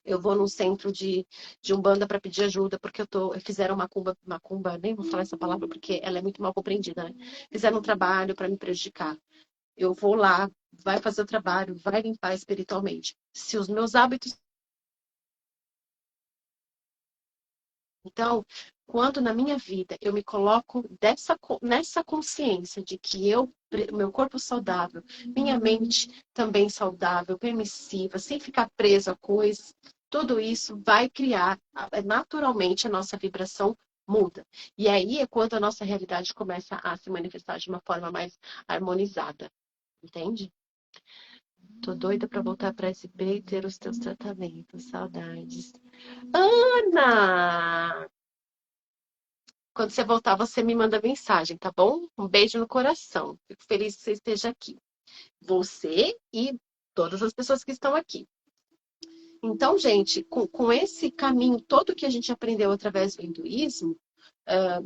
[SPEAKER 1] eu vou num centro de Umbanda para pedir ajuda, porque fizeram macumba, nem vou falar essa palavra porque ela é muito mal compreendida, né? Fizeram um trabalho para me prejudicar. Eu vou lá, vai fazer o trabalho, vai limpar espiritualmente. Se os meus hábitos... Então, quando na minha vida eu me coloco nessa consciência de que meu corpo saudável, minha mente também saudável, permissiva, sem ficar preso a coisas, tudo isso vai criar, naturalmente, a nossa vibração muda. E aí é quando a nossa realidade começa a se manifestar de uma forma mais harmonizada. Entende? Tô doida para voltar para SP e ter os teus tratamentos. Saudades. Ana! Quando você voltar, você me manda mensagem, tá bom? Um beijo no coração. Fico feliz que você esteja aqui. Você e todas as pessoas que estão aqui. Então, gente, com esse caminho todo que a gente aprendeu através do hinduísmo,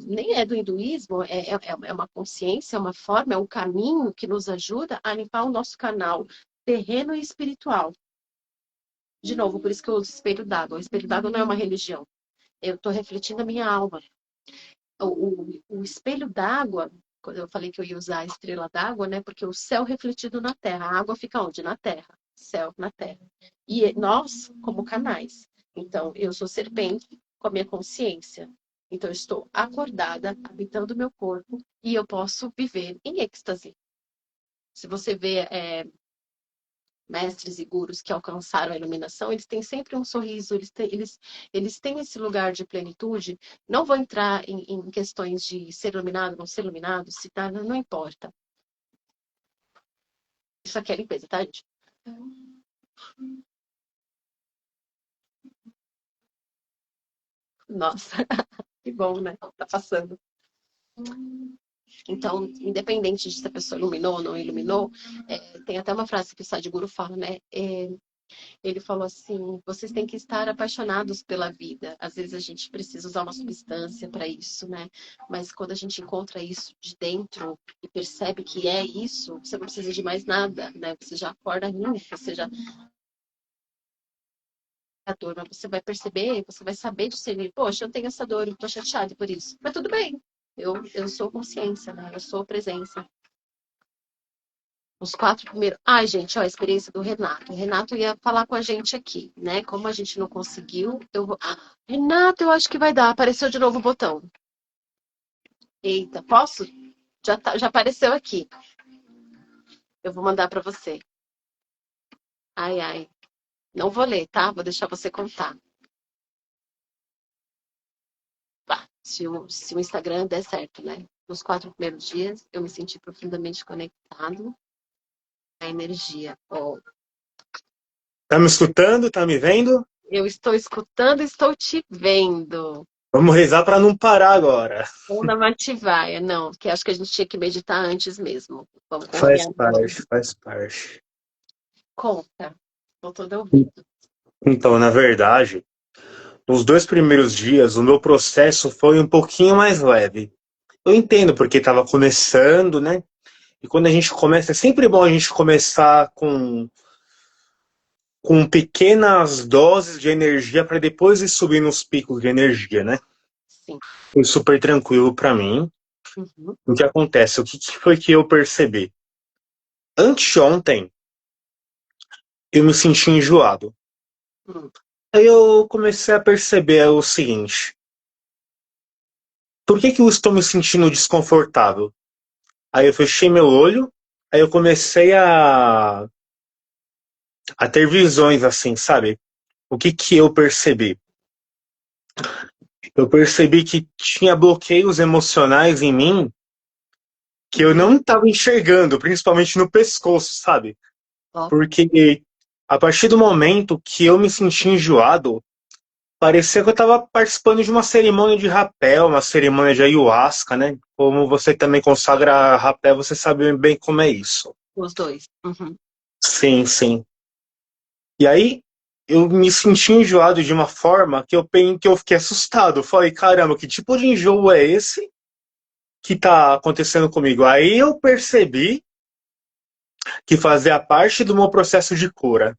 [SPEAKER 1] nem é do hinduísmo, é uma consciência, é uma forma, é um caminho que nos ajuda a limpar o nosso canal terreno e espiritual. De novo, por isso que eu uso espelho d'água. O espelho d'água não é uma religião. Eu estou refletindo a minha alma. O espelho d'água, quando eu falei que eu ia usar a estrela d'água, né? Porque o céu refletido na terra. A água fica onde? Na terra. Céu na terra. E nós, como canais. Então, eu sou serpente com a minha consciência. Então, eu estou acordada, habitando o meu corpo, e eu posso viver em êxtase. Se você vê mestres e gurus que alcançaram a iluminação, eles têm sempre um sorriso, eles têm esse lugar de plenitude. Não vou entrar em questões de ser iluminado, não ser iluminado, se tá, não importa. Isso aqui é limpeza, tá, gente? Nossa, que bom, né? Tá passando. Então, independente de se a pessoa iluminou ou não iluminou, tem até uma frase que o Sadhguru fala, né? Ele falou assim: vocês têm que estar apaixonados pela vida. Às vezes a gente precisa usar uma substância para isso, né? Mas quando a gente encontra isso de dentro e percebe que é isso, você não precisa de mais nada, né? Você já acorda limpo, você já a dor, mas você vai perceber, você vai saber discernir, poxa, eu tenho essa dor, eu tô chateada por isso. Mas tudo bem. Eu sou consciência, né? Eu sou presença. Os 4 primeiros. Ai, gente, ó, a experiência do Renato. O Renato ia falar com a gente aqui, né? Como a gente não conseguiu, eu vou. Renato, eu acho que vai dar. Apareceu de novo o botão. Eita, posso? Já apareceu aqui. Eu vou mandar para você. Ai, ai. Não vou ler, tá? Vou deixar você contar. Tá. Se o Instagram der certo, né? Nos 4 primeiros dias, eu me senti profundamente conectado à energia. Ó,
[SPEAKER 2] Tá me escutando? Tá me vendo?
[SPEAKER 1] eu estou escutando, estou te vendo.
[SPEAKER 2] Vamos rezar para não parar agora.
[SPEAKER 1] Ou na Mativaia, não, que acho que a gente tinha que meditar antes mesmo. Vamos
[SPEAKER 2] Faz
[SPEAKER 1] confiar no plano.
[SPEAKER 2] parte, faz parte.
[SPEAKER 1] Conta. Tô toda ouvindo.
[SPEAKER 2] Então, na verdade, nos 2 primeiros dias, o meu processo foi um pouquinho mais leve. Eu entendo porque estava começando, né? E quando a gente começa, é sempre bom a gente começar com pequenas doses de energia para depois ir subir nos picos de energia, né?
[SPEAKER 1] Sim.
[SPEAKER 2] Foi super tranquilo para mim.
[SPEAKER 1] Uhum.
[SPEAKER 2] O que acontece? O que foi que eu percebi? Anteontem, eu me senti enjoado.
[SPEAKER 1] Uhum.
[SPEAKER 2] Aí eu comecei a perceber o seguinte: por que que eu estou me sentindo desconfortável? Aí eu fechei meu olho, aí eu comecei a ter visões assim, sabe? O que que eu percebi? Eu percebi que tinha bloqueios emocionais em mim que eu não estava enxergando, principalmente no pescoço, sabe?
[SPEAKER 1] Ó,
[SPEAKER 2] Porque a partir do momento que eu me senti enjoado, parecia que eu estava participando de uma cerimônia de rapel, uma cerimônia de ayahuasca, né? Como você também consagra rapel, você sabe bem como é isso.
[SPEAKER 1] os dois. Uhum.
[SPEAKER 2] Sim, sim. E aí eu me senti enjoado de uma forma que eu fiquei assustado. Eu falei, caramba, que tipo de enjoo é esse que tá acontecendo comigo? Aí eu percebi que fazia parte do meu processo de cura.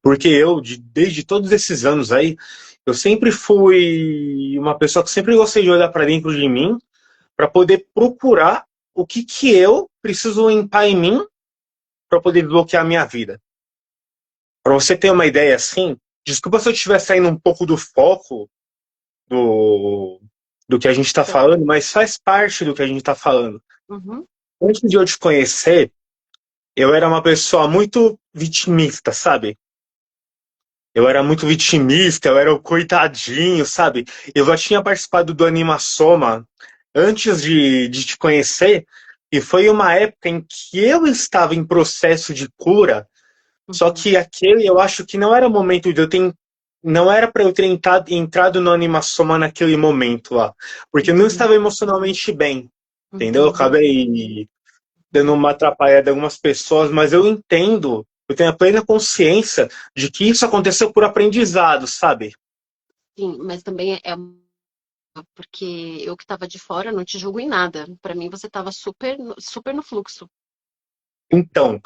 [SPEAKER 2] Porque desde todos esses anos aí, eu sempre fui uma pessoa que sempre gostei de olhar para dentro de mim para poder procurar o que que eu preciso limpar em mim para poder desbloquear a minha vida. Para você ter uma ideia assim, desculpa se eu estiver saindo um pouco do foco do, do que a gente está
[SPEAKER 1] Então,
[SPEAKER 2] falando, mas faz parte do que a gente está falando.
[SPEAKER 1] uhum.
[SPEAKER 2] Antes de eu te conhecer, eu era uma pessoa muito vitimista, sabe? Eu era muito vitimista, eu era o coitadinho, sabe? Eu já tinha participado do Anima Soma antes de te conhecer, e foi uma época em que eu estava em processo de cura, só
[SPEAKER 1] Uhum.
[SPEAKER 2] que aquele eu acho que não era o momento de eu ter. Não era para eu ter entrado no Anima Soma naquele momento lá, porque eu não
[SPEAKER 1] Uhum.
[SPEAKER 2] estava emocionalmente bem, entendeu? Eu
[SPEAKER 1] Uhum.
[SPEAKER 2] acabei dando uma atrapalhada em algumas pessoas, mas eu entendo, eu tenho a plena consciência de que isso aconteceu por aprendizado, sabe?
[SPEAKER 1] Sim, mas também é porque eu que estava de fora não te julgo em nada. Para mim, você estava super, super no fluxo.
[SPEAKER 2] Então,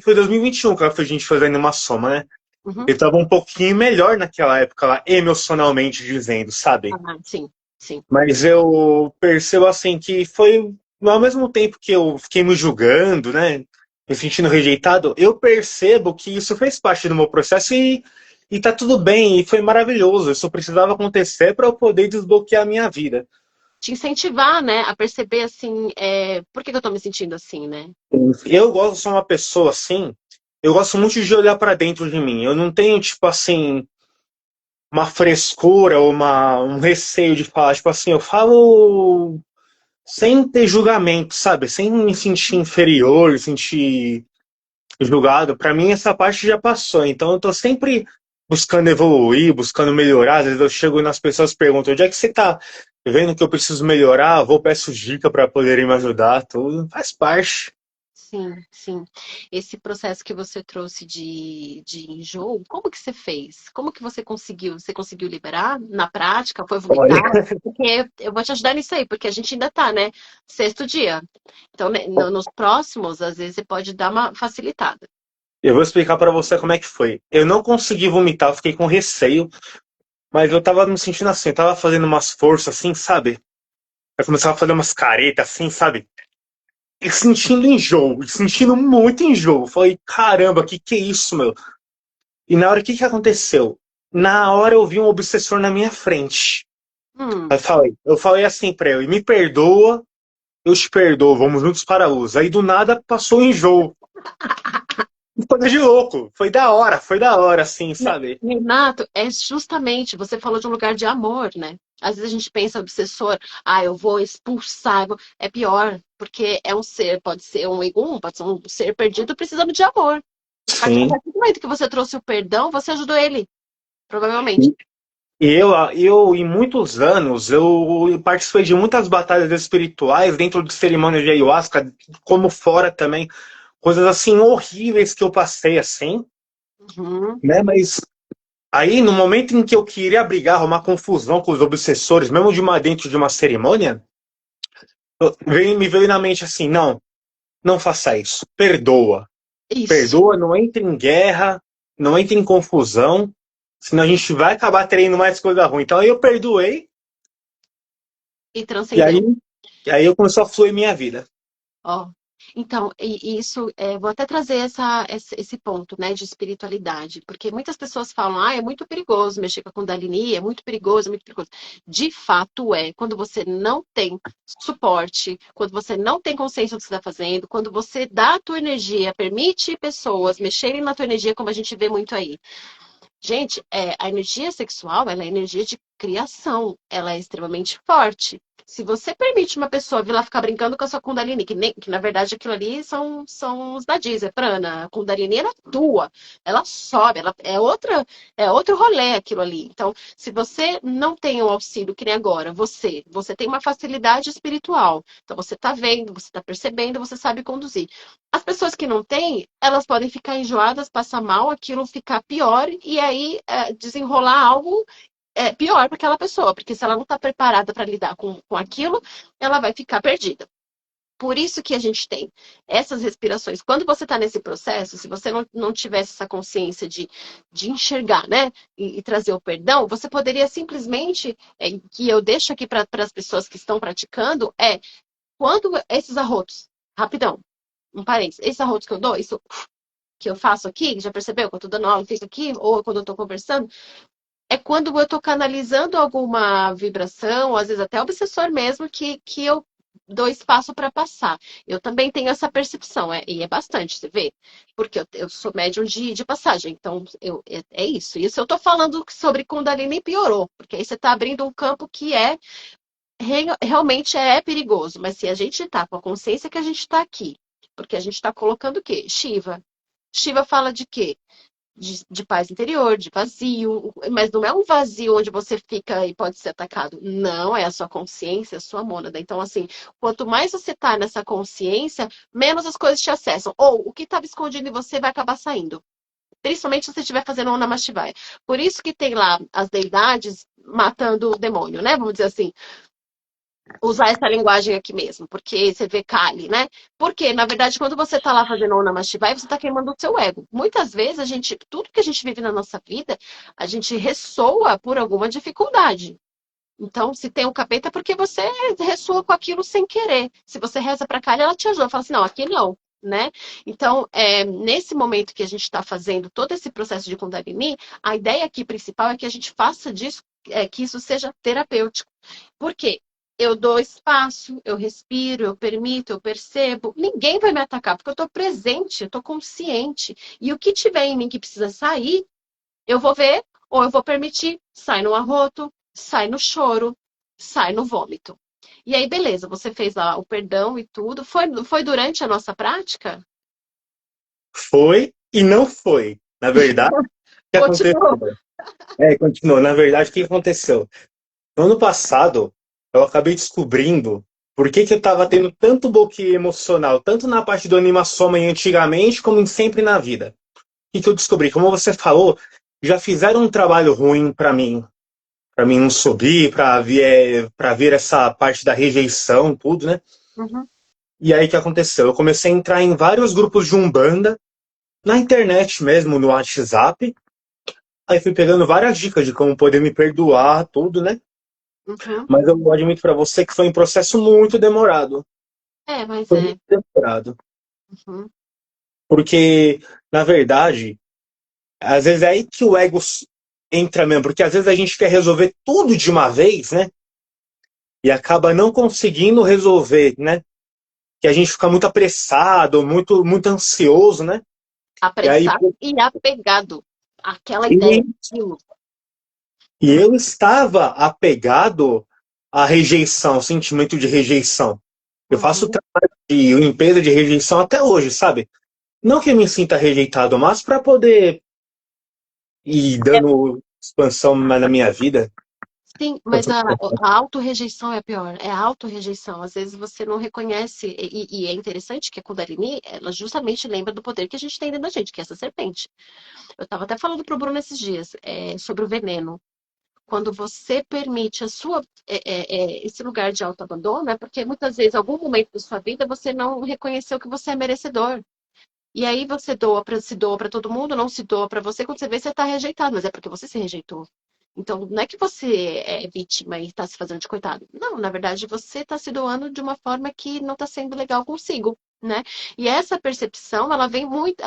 [SPEAKER 2] foi 2021 que a gente fazendo uma soma, né?
[SPEAKER 1] Uhum.
[SPEAKER 2] Eu estava um pouquinho melhor naquela época lá, emocionalmente dizendo, sabe?
[SPEAKER 1] Ah, sim, sim.
[SPEAKER 2] Mas eu percebo assim que foi ao mesmo tempo que eu fiquei me julgando, né? Me sentindo rejeitado, eu percebo que isso fez parte do meu processo E tá tudo bem, e foi maravilhoso. Isso precisava acontecer para eu poder desbloquear a minha vida.
[SPEAKER 1] Te incentivar, né, a perceber assim, por que que eu tô me sentindo assim, né?
[SPEAKER 2] Eu gosto de ser uma pessoa assim, eu gosto muito de olhar para dentro de mim. Eu não tenho, tipo assim, uma frescura ou um receio de falar. Tipo assim, eu falo sem ter julgamento, sabe? Sem me sentir inferior, me sentir julgado. Pra mim, essa parte já passou. Então, eu tô sempre buscando evoluir, buscando melhorar. Às vezes eu chego nas pessoas e pergunto: onde é que você tá vendo que eu preciso melhorar? Vou peço dica para poderem me ajudar. Tudo faz parte.
[SPEAKER 1] Sim, sim. Esse processo que você trouxe de enjoo, como que você fez? Como que você conseguiu? Você conseguiu liberar na prática? Foi vomitar?
[SPEAKER 2] Olha,
[SPEAKER 1] Porque eu vou te ajudar nisso aí, porque a gente ainda tá, né? Sexto dia. Então, né, nos próximos, às vezes, você pode dar uma facilitada.
[SPEAKER 2] eu vou explicar para você como é que foi. Eu não consegui vomitar, eu fiquei com receio, mas eu tava me sentindo assim, eu tava fazendo umas forças assim, sabe? Eu começava a fazer umas caretas assim, sabe? E sentindo enjoo, sentindo muito enjoo. Falei, caramba, que é isso, meu? E na hora, o que que aconteceu? Na hora eu vi um obsessor na minha frente.
[SPEAKER 1] Hum.
[SPEAKER 2] Eu falei assim pra ele, me perdoa, eu te perdoo, vamos juntos para a luz. Aí do nada passou o enjoo. Coisa de louco. Foi da hora, assim, sabe?
[SPEAKER 1] Renato, é justamente, você falou de um lugar de amor, né? Às vezes a gente pensa obsessor, eu vou expulsar, é pior, porque é um ser, pode ser um egum, pode ser um ser perdido precisando de amor. A
[SPEAKER 2] Sim.
[SPEAKER 1] partir do momento que você trouxe o perdão, você ajudou ele, provavelmente.
[SPEAKER 2] E eu, em muitos anos, eu participei de muitas batalhas espirituais dentro de cerimônias de ayahuasca, como fora também. Coisas assim horríveis que eu passei assim,
[SPEAKER 1] Uhum.
[SPEAKER 2] né? Mas aí, no momento em que eu queria brigar, arrumar confusão com os obsessores, mesmo dentro de uma cerimônia, me veio na mente assim, não, não faça isso. Perdoa.
[SPEAKER 1] Isso.
[SPEAKER 2] Perdoa, não entre em guerra, não entre em confusão, senão a gente vai acabar tendo mais coisa ruim. Então aí eu perdoei,
[SPEAKER 1] E
[SPEAKER 2] e aí,
[SPEAKER 1] transcendeu.
[SPEAKER 2] e aí eu começou a fluir minha vida.
[SPEAKER 1] Ó, então, e isso, vou até trazer esse ponto, né, de espiritualidade, porque muitas pessoas falam, é muito perigoso mexer com a Kundalini, é muito perigoso, é muito perigoso. De fato é, quando você não tem suporte, quando você não tem consciência do que você está fazendo, quando você dá a tua energia, permite pessoas mexerem na tua energia, como a gente vê muito aí. Gente, a energia sexual, ela é energia de criação, ela é extremamente forte. Se você permite uma pessoa vir lá ficar brincando com a sua Kundalini, que na verdade aquilo ali são os nadis, é prana, a Kundalini ela atua, ela sobe, ela é outro rolê aquilo ali. Então, se você não tem o auxílio que nem agora, você tem uma facilidade espiritual. Então, você está vendo, você está percebendo, você sabe conduzir. As pessoas que não têm, elas podem ficar enjoadas, passar mal, aquilo ficar pior e aí desenrolar algo pior para aquela pessoa, porque se ela não está preparada para lidar com aquilo, ela vai ficar perdida. Por isso que a gente tem essas respirações. Quando você está nesse processo, se você não tivesse essa consciência de enxergar, né, e trazer o perdão, você poderia simplesmente, que eu deixo aqui para as pessoas que estão praticando, quando esses arrotos, rapidão, um parênteses, esses arrotos que eu dou, isso que eu faço aqui, já percebeu? Quando eu tô dando aula, fiz aqui, ou quando eu tô conversando, é quando eu tô canalizando alguma vibração, ou às vezes até obsessor mesmo, que eu dou espaço para passar. Eu também tenho essa percepção, e é bastante, você vê? Porque eu sou médium de passagem, então é isso. E se eu tô falando sobre Kundalini, piorou, porque aí você tá abrindo um campo que realmente é perigoso, mas se a gente tá com a consciência que a gente tá aqui, porque a gente tá colocando o quê? Shiva. Shiva fala de quê? De paz interior, de vazio, mas não é um vazio onde você fica e pode ser atacado. Não, é a sua consciência, a sua mônada. Então, assim, quanto mais você tá nessa consciência, menos as coisas te acessam. Ou o que estava escondido em você vai acabar saindo. Principalmente se você estiver fazendo um Namah Shivaya. Por isso que tem lá as deidades matando o demônio, né? Vamos dizer assim, usar essa linguagem aqui mesmo, porque você vê Kali, né? Porque, na verdade, quando você está lá fazendo o Namah Shivaya, você está queimando o seu ego. Muitas vezes, tudo que a gente vive na nossa vida, a gente ressoa por alguma dificuldade. Então, se tem um capeta, é porque você ressoa com aquilo sem querer. Se você reza para Kali, ela te ajuda. Fala assim, não, aqui não. né? Então, nesse momento que a gente está fazendo todo esse processo de Kundalini, a ideia aqui principal é que a gente faça disso, que isso seja terapêutico. Por quê? Eu dou espaço, eu respiro, eu permito, eu percebo. Ninguém vai me atacar, porque eu estou presente, eu estou consciente. E o que tiver em mim que precisa sair, eu vou ver ou eu vou permitir. Sai no arroto, sai no choro, sai no vômito. E aí, beleza, você fez lá o perdão e tudo. Foi durante a nossa prática?
[SPEAKER 2] Foi e não foi. Na verdade, o que
[SPEAKER 1] Continuou.
[SPEAKER 2] aconteceu? Continuou. Na verdade, o que aconteceu? No ano passado, eu acabei descobrindo por que que eu estava tendo tanto bloqueio emocional, tanto na parte do animação antigamente, como sempre na vida. O que que eu descobri? Como você falou, já fizeram um trabalho ruim para mim não subir, para ver essa parte da rejeição, tudo, né?
[SPEAKER 1] Uhum.
[SPEAKER 2] E aí o que aconteceu? Eu comecei a entrar em vários grupos de Umbanda, na internet mesmo, no WhatsApp. Aí fui pegando várias dicas de como poder me perdoar, tudo, né?
[SPEAKER 1] Uhum.
[SPEAKER 2] Mas eu admito para você que foi um processo muito demorado.
[SPEAKER 1] Mas
[SPEAKER 2] Foi muito demorado.
[SPEAKER 1] Uhum.
[SPEAKER 2] Porque, na verdade, às vezes é aí que o ego entra mesmo. Porque às vezes a gente quer resolver tudo de uma vez, né? E acaba não conseguindo resolver, né? Que a gente fica muito apressado, muito ansioso, né? E aí,
[SPEAKER 1] Apressado e apegado àquela ideia,
[SPEAKER 2] e,
[SPEAKER 1] aquilo.
[SPEAKER 2] e eu estava apegado à rejeição, ao sentimento de rejeição. Eu faço
[SPEAKER 1] Uhum.
[SPEAKER 2] trabalho de limpeza de rejeição até hoje, sabe? Não que eu me sinta rejeitado, mas para poder ir
[SPEAKER 1] É,
[SPEAKER 2] dando expansão na minha vida.
[SPEAKER 1] sim, mas a autorrejeição é a pior. É a autorrejeição. Às vezes você não reconhece, e é interessante que a Kundalini, ela justamente lembra do poder que a gente tem dentro da gente, que é essa serpente. Eu estava até falando pro Bruno esses dias, sobre o veneno. Quando você permite a sua, esse lugar de autoabandono, é porque muitas vezes, em algum momento da sua vida, você não reconheceu que você é merecedor. E aí você se doa para todo mundo, não se doa para você, quando você vê, você está rejeitado, mas é porque você se rejeitou. Então, não é que você é vítima e está se fazendo de coitado. Não, na verdade, você está se doando de uma forma que não está sendo legal consigo, né? E essa percepção, ela vem muito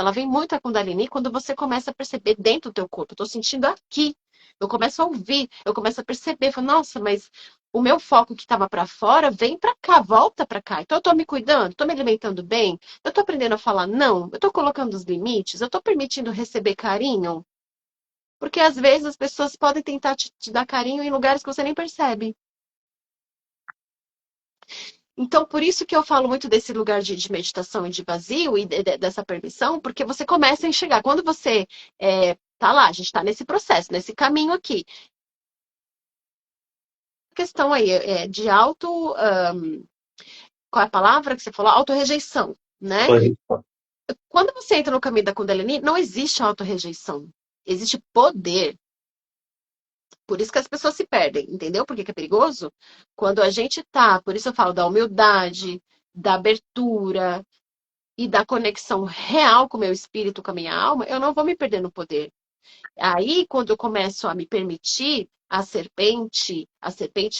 [SPEAKER 1] a Kundalini quando você começa a perceber dentro do teu corpo. Eu estou sentindo aqui. Eu começo a ouvir, eu começo a perceber, falo, nossa, mas o meu foco que estava para fora vem para cá, volta para cá. Então eu estou me cuidando, estou me alimentando bem, eu estou aprendendo a falar não, eu estou colocando os limites, eu estou permitindo receber carinho. Porque às vezes as pessoas podem tentar te dar carinho em lugares que você nem percebe. Então, por isso que eu falo muito desse lugar de meditação e de vazio e dessa permissão, porque você começa a enxergar. Quando você tá lá, a gente está nesse processo, nesse caminho aqui. A questão aí de qual é a palavra que você falou? Autorrejeição, né? Quando você entra no caminho da Kundalini, não existe autorrejeição. Existe poder. Por isso que as pessoas se perdem, entendeu? Por que que é perigoso? Quando a gente tá, por isso eu falo da humildade, da abertura e da conexão real com o meu espírito, com a minha alma, eu não vou me perder no poder. Aí, quando eu começo a me permitir a serpente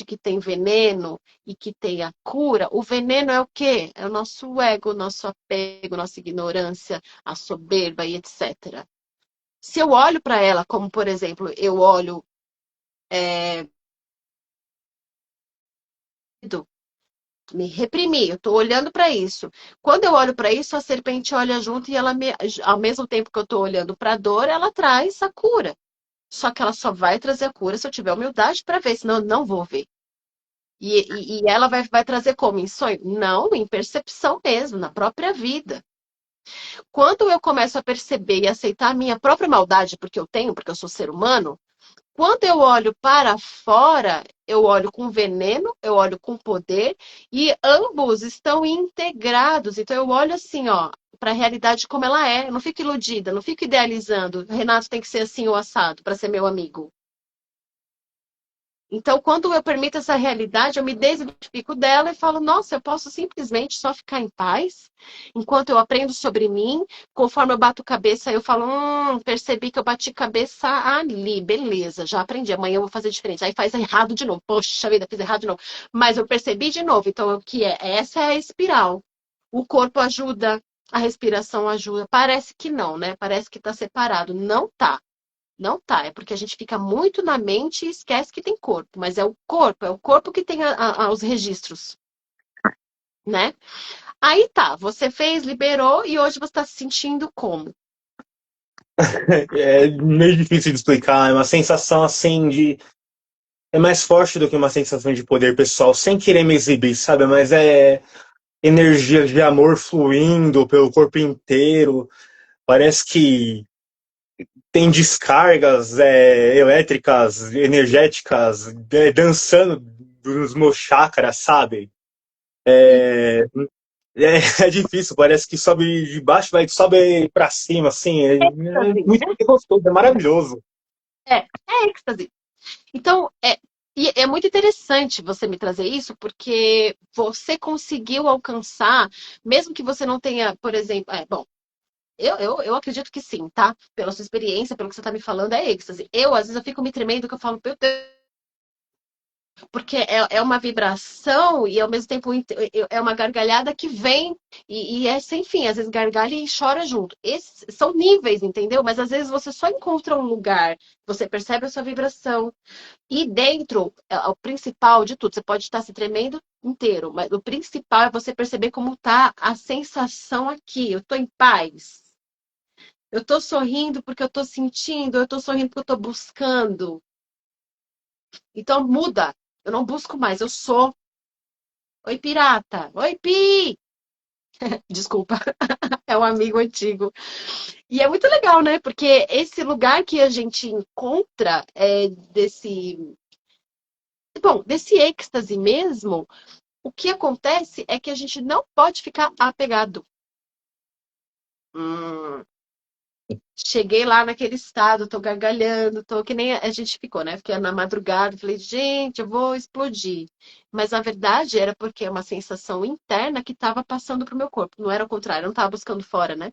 [SPEAKER 1] que tem veneno e que tem a cura, o veneno é o quê? É o nosso ego, o nosso apego, nossa ignorância, a soberba e etc. Se eu olho para ela como, por exemplo, eu olho me reprimir, eu tô olhando para isso. Quando eu olho para isso, a serpente olha junto e ao mesmo tempo que eu tô olhando para a dor, ela traz a cura. Só que ela só vai trazer a cura se eu tiver humildade para ver, senão eu não vou ver. E ela vai trazer como? Em sonho? Não, em percepção mesmo, na própria vida. Quando eu começo a perceber e aceitar a minha própria maldade, porque eu sou ser humano, quando eu olho para fora, eu olho com veneno, eu olho com poder, e ambos estão integrados. Então eu olho assim, ó, para a realidade como ela é. Eu não fico iludida, não fico idealizando. Renato tem que ser assim ou assado para ser meu amigo. Então, quando eu permito essa realidade, eu me desidentifico dela e falo, nossa, eu posso simplesmente só ficar em paz, enquanto eu aprendo sobre mim, conforme eu bato cabeça, eu falo, percebi que eu bati cabeça ali, beleza, já aprendi, amanhã eu vou fazer diferente. Aí faz errado de novo, poxa vida, fiz errado de novo. Mas eu percebi de novo, então o que é? Essa é a espiral. O corpo ajuda, a respiração ajuda. Parece que não, né? Parece que tá separado. Não tá. Não tá. É porque a gente fica muito na mente e esquece que tem corpo. Mas é o corpo que tem os registros, né? Aí tá, você fez, liberou e hoje você está se sentindo como?
[SPEAKER 2] É meio difícil de explicar, é uma sensação assim de. É mais forte do que uma sensação de poder pessoal, sem querer me exibir, sabe? Mas é energia de amor fluindo pelo corpo inteiro. Parece que tem descargas elétricas, energéticas, dançando dos meus chakras, sabe? É, é difícil, parece que sobe de baixo, vai sobe pra cima, assim. É
[SPEAKER 1] Êxtase.
[SPEAKER 2] muito gostoso, é maravilhoso.
[SPEAKER 1] É êxtase. Então, e é muito interessante você me trazer isso, porque você conseguiu alcançar, mesmo que você não tenha, por exemplo, bom, eu acredito que sim, tá? Pela sua experiência, pelo que você tá me falando, é êxtase. Às vezes, eu fico me tremendo, que eu falo, meu Deus, porque é uma vibração e ao mesmo tempo é uma gargalhada que vem e é sem fim. Às vezes gargalha e chora junto. Esses são níveis, entendeu? Mas às vezes você só encontra um lugar, você percebe a sua vibração. E dentro, o principal de tudo, você pode estar se tremendo inteiro, mas o principal é você perceber como tá a sensação aqui. Eu tô em paz. Eu tô sorrindo porque eu tô sentindo, eu tô sorrindo porque eu tô buscando. Então muda. Eu não busco mais, eu sou. Oi, pirata. Oi, Pi. Desculpa, é um amigo antigo. E é muito legal, né? Porque esse lugar que a gente encontra desse êxtase mesmo, o que acontece é que a gente não pode ficar apegado. Hum, cheguei lá naquele estado, tô gargalhando, tô que nem a gente ficou, né? Fiquei na madrugada, falei, gente, eu vou explodir. Mas na verdade era porque é uma sensação interna que estava passando pro meu corpo. Não era o contrário, eu não estava buscando fora, né?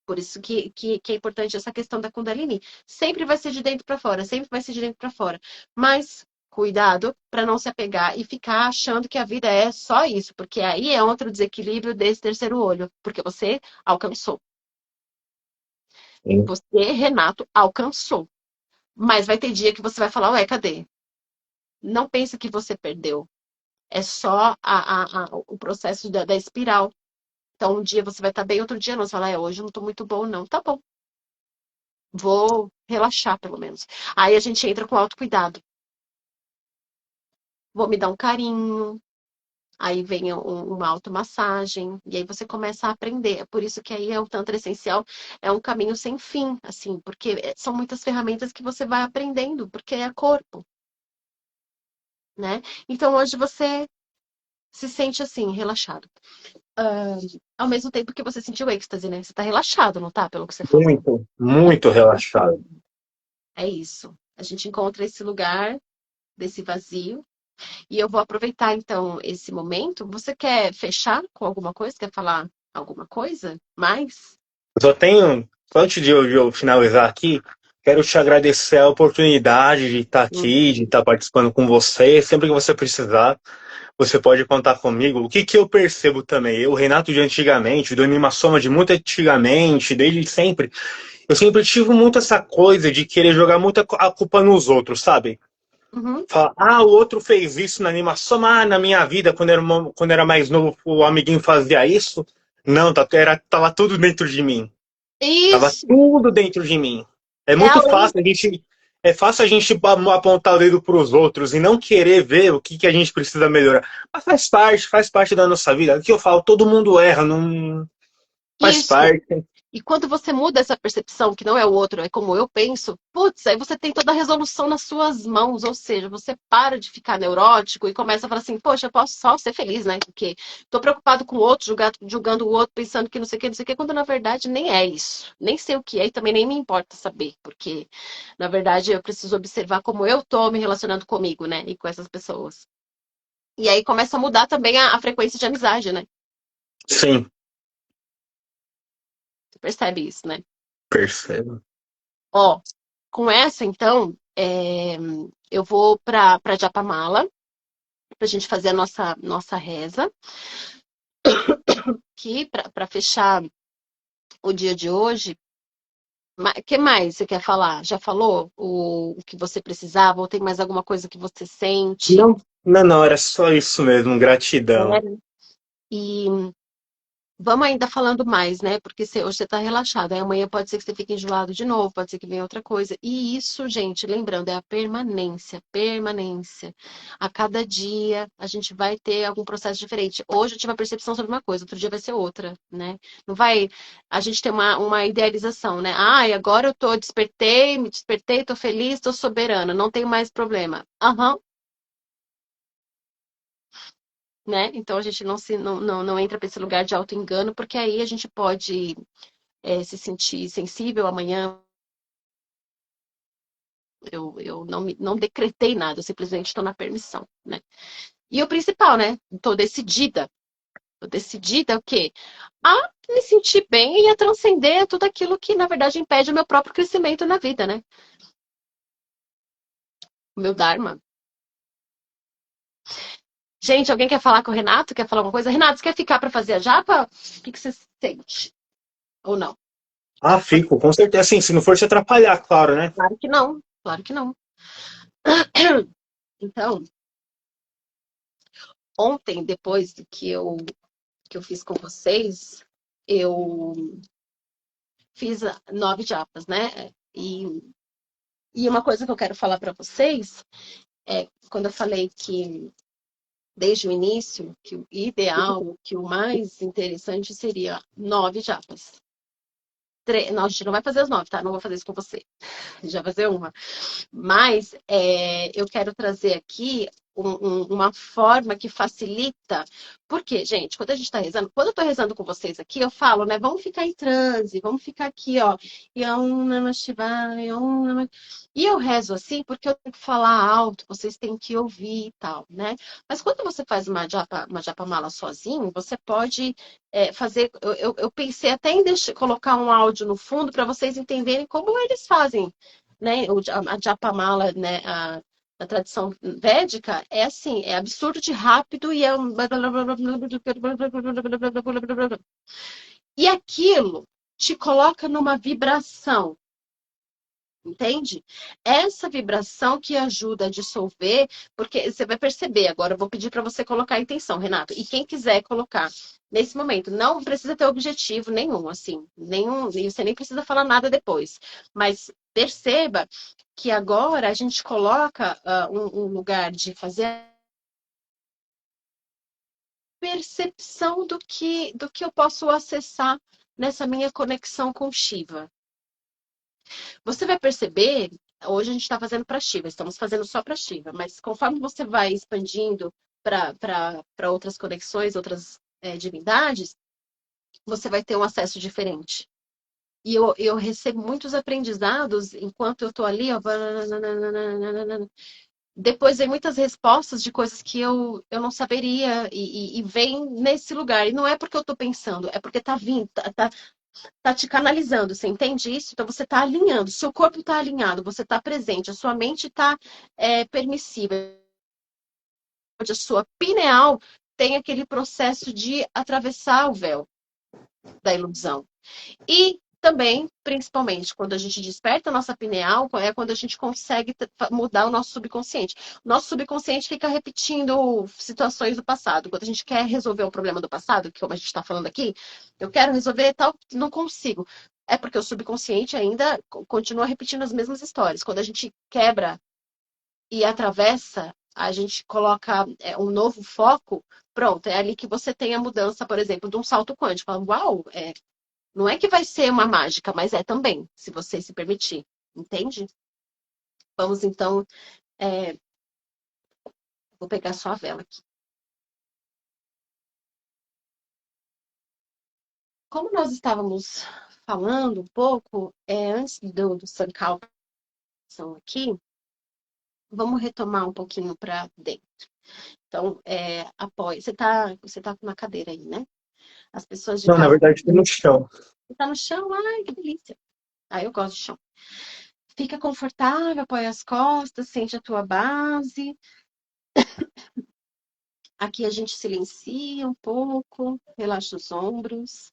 [SPEAKER 1] Por isso que é importante essa questão da Kundalini. Sempre vai ser de dentro para fora, sempre vai ser de dentro para fora. Mas cuidado para não se apegar e ficar achando que a vida é só isso, porque aí é outro desequilíbrio desse terceiro olho, porque você alcançou.
[SPEAKER 2] Sim.
[SPEAKER 1] Você, Renato, alcançou. Mas vai ter dia que você vai falar, ué, cadê? Não pense que você perdeu. É só o processo da espiral. Então, um dia você vai estar bem, outro dia não. Você fala, hoje eu não estou muito bom, não. Tá bom. Vou relaxar, pelo menos. Aí a gente entra com autocuidado. Vou me dar um carinho. Aí vem uma automassagem. E aí você começa a aprender. É por isso que aí o Tantra Essencial é um caminho sem fim, assim. Porque são muitas ferramentas que você vai aprendendo. Porque é corpo, né? Então, hoje você se sente assim, relaxado. Ao mesmo tempo que você sentiu êxtase, né? Você tá relaxado, não tá? Pelo que você falou.
[SPEAKER 2] Muito, muito relaxado.
[SPEAKER 1] É isso. A gente encontra esse lugar desse vazio. E eu vou aproveitar, então, esse momento. Você quer fechar com alguma coisa? Quer falar alguma coisa mais?
[SPEAKER 2] Só tenho, só antes de eu finalizar aqui, quero te agradecer a oportunidade de estar aqui, de estar participando com você. Sempre que você precisar, você pode contar comigo. O que que eu percebo também? Eu, Renato de antigamente, do Anima Soma de muito antigamente, desde sempre, eu sempre tive muito essa coisa de querer jogar muito a culpa nos outros, sabe?
[SPEAKER 1] Uhum.
[SPEAKER 2] Falar, o outro fez isso na animação, na minha vida, quando era mais novo, o amiguinho fazia isso. Não, tava tudo dentro de mim. Tava
[SPEAKER 1] Isso!
[SPEAKER 2] tudo dentro de mim. É
[SPEAKER 1] É a
[SPEAKER 2] muito
[SPEAKER 1] lei.
[SPEAKER 2] fácil a gente apontar o dedo para os outros e não querer ver o que, que a gente precisa melhorar. Mas faz parte da nossa vida. Aqui eu falo, todo mundo erra, não faz
[SPEAKER 1] Isso.
[SPEAKER 2] parte.
[SPEAKER 1] E quando você muda essa percepção, que não é o outro, é como eu penso, putz, aí você tem toda a resolução nas suas mãos, ou seja, você para de ficar neurótico e começa a falar assim, poxa, eu posso só ser feliz, né? Porque tô preocupado com o outro, julgando o outro, pensando que não sei o que, não sei o que, quando na verdade nem é isso. Nem sei o que é e também nem me importa saber, porque na verdade eu preciso observar como eu tô me relacionando comigo, né? E com essas pessoas. E aí começa a mudar também a frequência de amizade, né?
[SPEAKER 2] Sim,
[SPEAKER 1] Você percebe isso, né?
[SPEAKER 2] percebo.
[SPEAKER 1] Ó, com essa, então, eu vou para Japamala, para a gente fazer a nossa reza aqui, para fechar. o dia de hoje. O que mais você quer falar? Já falou o que você precisava? Ou tem mais alguma coisa que você sente?
[SPEAKER 2] Não, não, não, era só isso mesmo, gratidão.
[SPEAKER 1] Sério? E vamos ainda falando mais, né? Porque hoje você tá relaxado, aí amanhã pode ser que você fique enjoado de novo, pode ser que venha outra coisa. E isso, gente, lembrando, é a permanência, permanência. A cada dia a gente vai ter algum processo diferente. Hoje eu tive uma percepção sobre uma coisa, outro dia vai ser outra, né? Não vai a gente ter uma idealização, né? Ai, agora eu tô, despertei, me despertei, tô feliz, tô soberana, não tenho mais problema. Aham, né? Então a gente não entra para esse lugar de auto-engano, porque aí a gente pode se sentir sensível amanhã. Eu não decretei nada, eu simplesmente estou na permissão, né? E o principal, né? Estou decidida. Estou decidida o quê? A me sentir bem e a transcender tudo aquilo que, na verdade, impede o meu próprio crescimento na vida, né? O meu Dharma. Gente, alguém quer falar com o Renato? Quer falar alguma coisa? Renato, você quer ficar para fazer a japa? O que você sente? Ou não?
[SPEAKER 2] Ah, fico, com certeza. Assim, se não for te atrapalhar, claro, né?
[SPEAKER 1] Claro que não. Claro que não. Então, ontem, depois do que eu fiz com vocês, eu fiz 9 japas, né? E uma coisa que eu quero falar para vocês é quando eu falei que desde o início que o ideal, que o mais interessante seria 9 japas. Não, a gente não vai fazer as 9, tá? Não vou fazer isso com você. Já fazer uma. Mas eu quero trazer aqui uma forma que facilita. Porque, gente, quando a gente está rezando, quando eu estou rezando com vocês aqui, eu falo, né? Vamos ficar em transe, vamos ficar aqui, ó. Yom Namah Shivaya, Yom Namah... E eu rezo assim porque eu tenho que falar alto, vocês têm que ouvir e tal, né? Mas quando você faz uma japa mala sozinho, você pode fazer. Eu pensei até em colocar um áudio no fundo para vocês entenderem como eles fazem, né? A Japamala, né? A tradição védica é assim, é absurdo de rápido e é um... E aquilo te coloca numa vibração, entende? Essa vibração que ajuda a dissolver, porque você vai perceber, agora eu vou pedir para você colocar a intenção, Renato, e quem quiser colocar nesse momento, não precisa ter objetivo nenhum, assim, nenhum, e você nem precisa falar nada depois, mas perceba que agora a gente coloca um lugar de fazer percepção do que eu posso acessar nessa minha conexão com Shiva. Você vai perceber, hoje a gente está fazendo para Shiva, estamos fazendo só para Shiva, mas conforme você vai expandindo para outras conexões, outras divindades, você vai ter um acesso diferente. E eu recebo muitos aprendizados enquanto eu estou ali, ó, depois vem muitas respostas de coisas que eu não saberia e vem nesse lugar. E não é porque eu estou pensando, é porque está vindo, tá te canalizando, você entende isso? Então você está alinhando, seu corpo está alinhado, você está presente, a sua mente está permissiva. A sua pineal tem aquele processo de atravessar o véu da ilusão. E também, principalmente, quando a gente desperta a nossa pineal, é quando a gente consegue mudar o nosso subconsciente. O nosso subconsciente fica repetindo situações do passado. Quando a gente quer resolver um problema do passado, que como a gente está falando aqui, eu quero resolver tal, não consigo. É porque o subconsciente ainda continua repetindo as mesmas histórias. Quando a gente quebra e atravessa, a gente coloca um novo foco, pronto, é ali que você tem a mudança, por exemplo, de um salto quântico. Fala, uau, não é que vai ser uma mágica, mas é também, se você se permitir. Entende? Vamos então. é, Vou pegar só a vela aqui. Como nós estávamos falando um pouco, antes do Sankalpa aqui, vamos retomar um pouquinho para dentro. Então, apoia. Você tá na cadeira aí, né? As pessoas de
[SPEAKER 2] Não, na
[SPEAKER 1] casa.
[SPEAKER 2] verdade, estou no chão.
[SPEAKER 1] Você tá no chão? Ai, que delícia. Ah, eu gosto de chão. Fica confortável, apoia as costas, sente a tua base. Aqui a gente silencia um pouco, relaxa os ombros.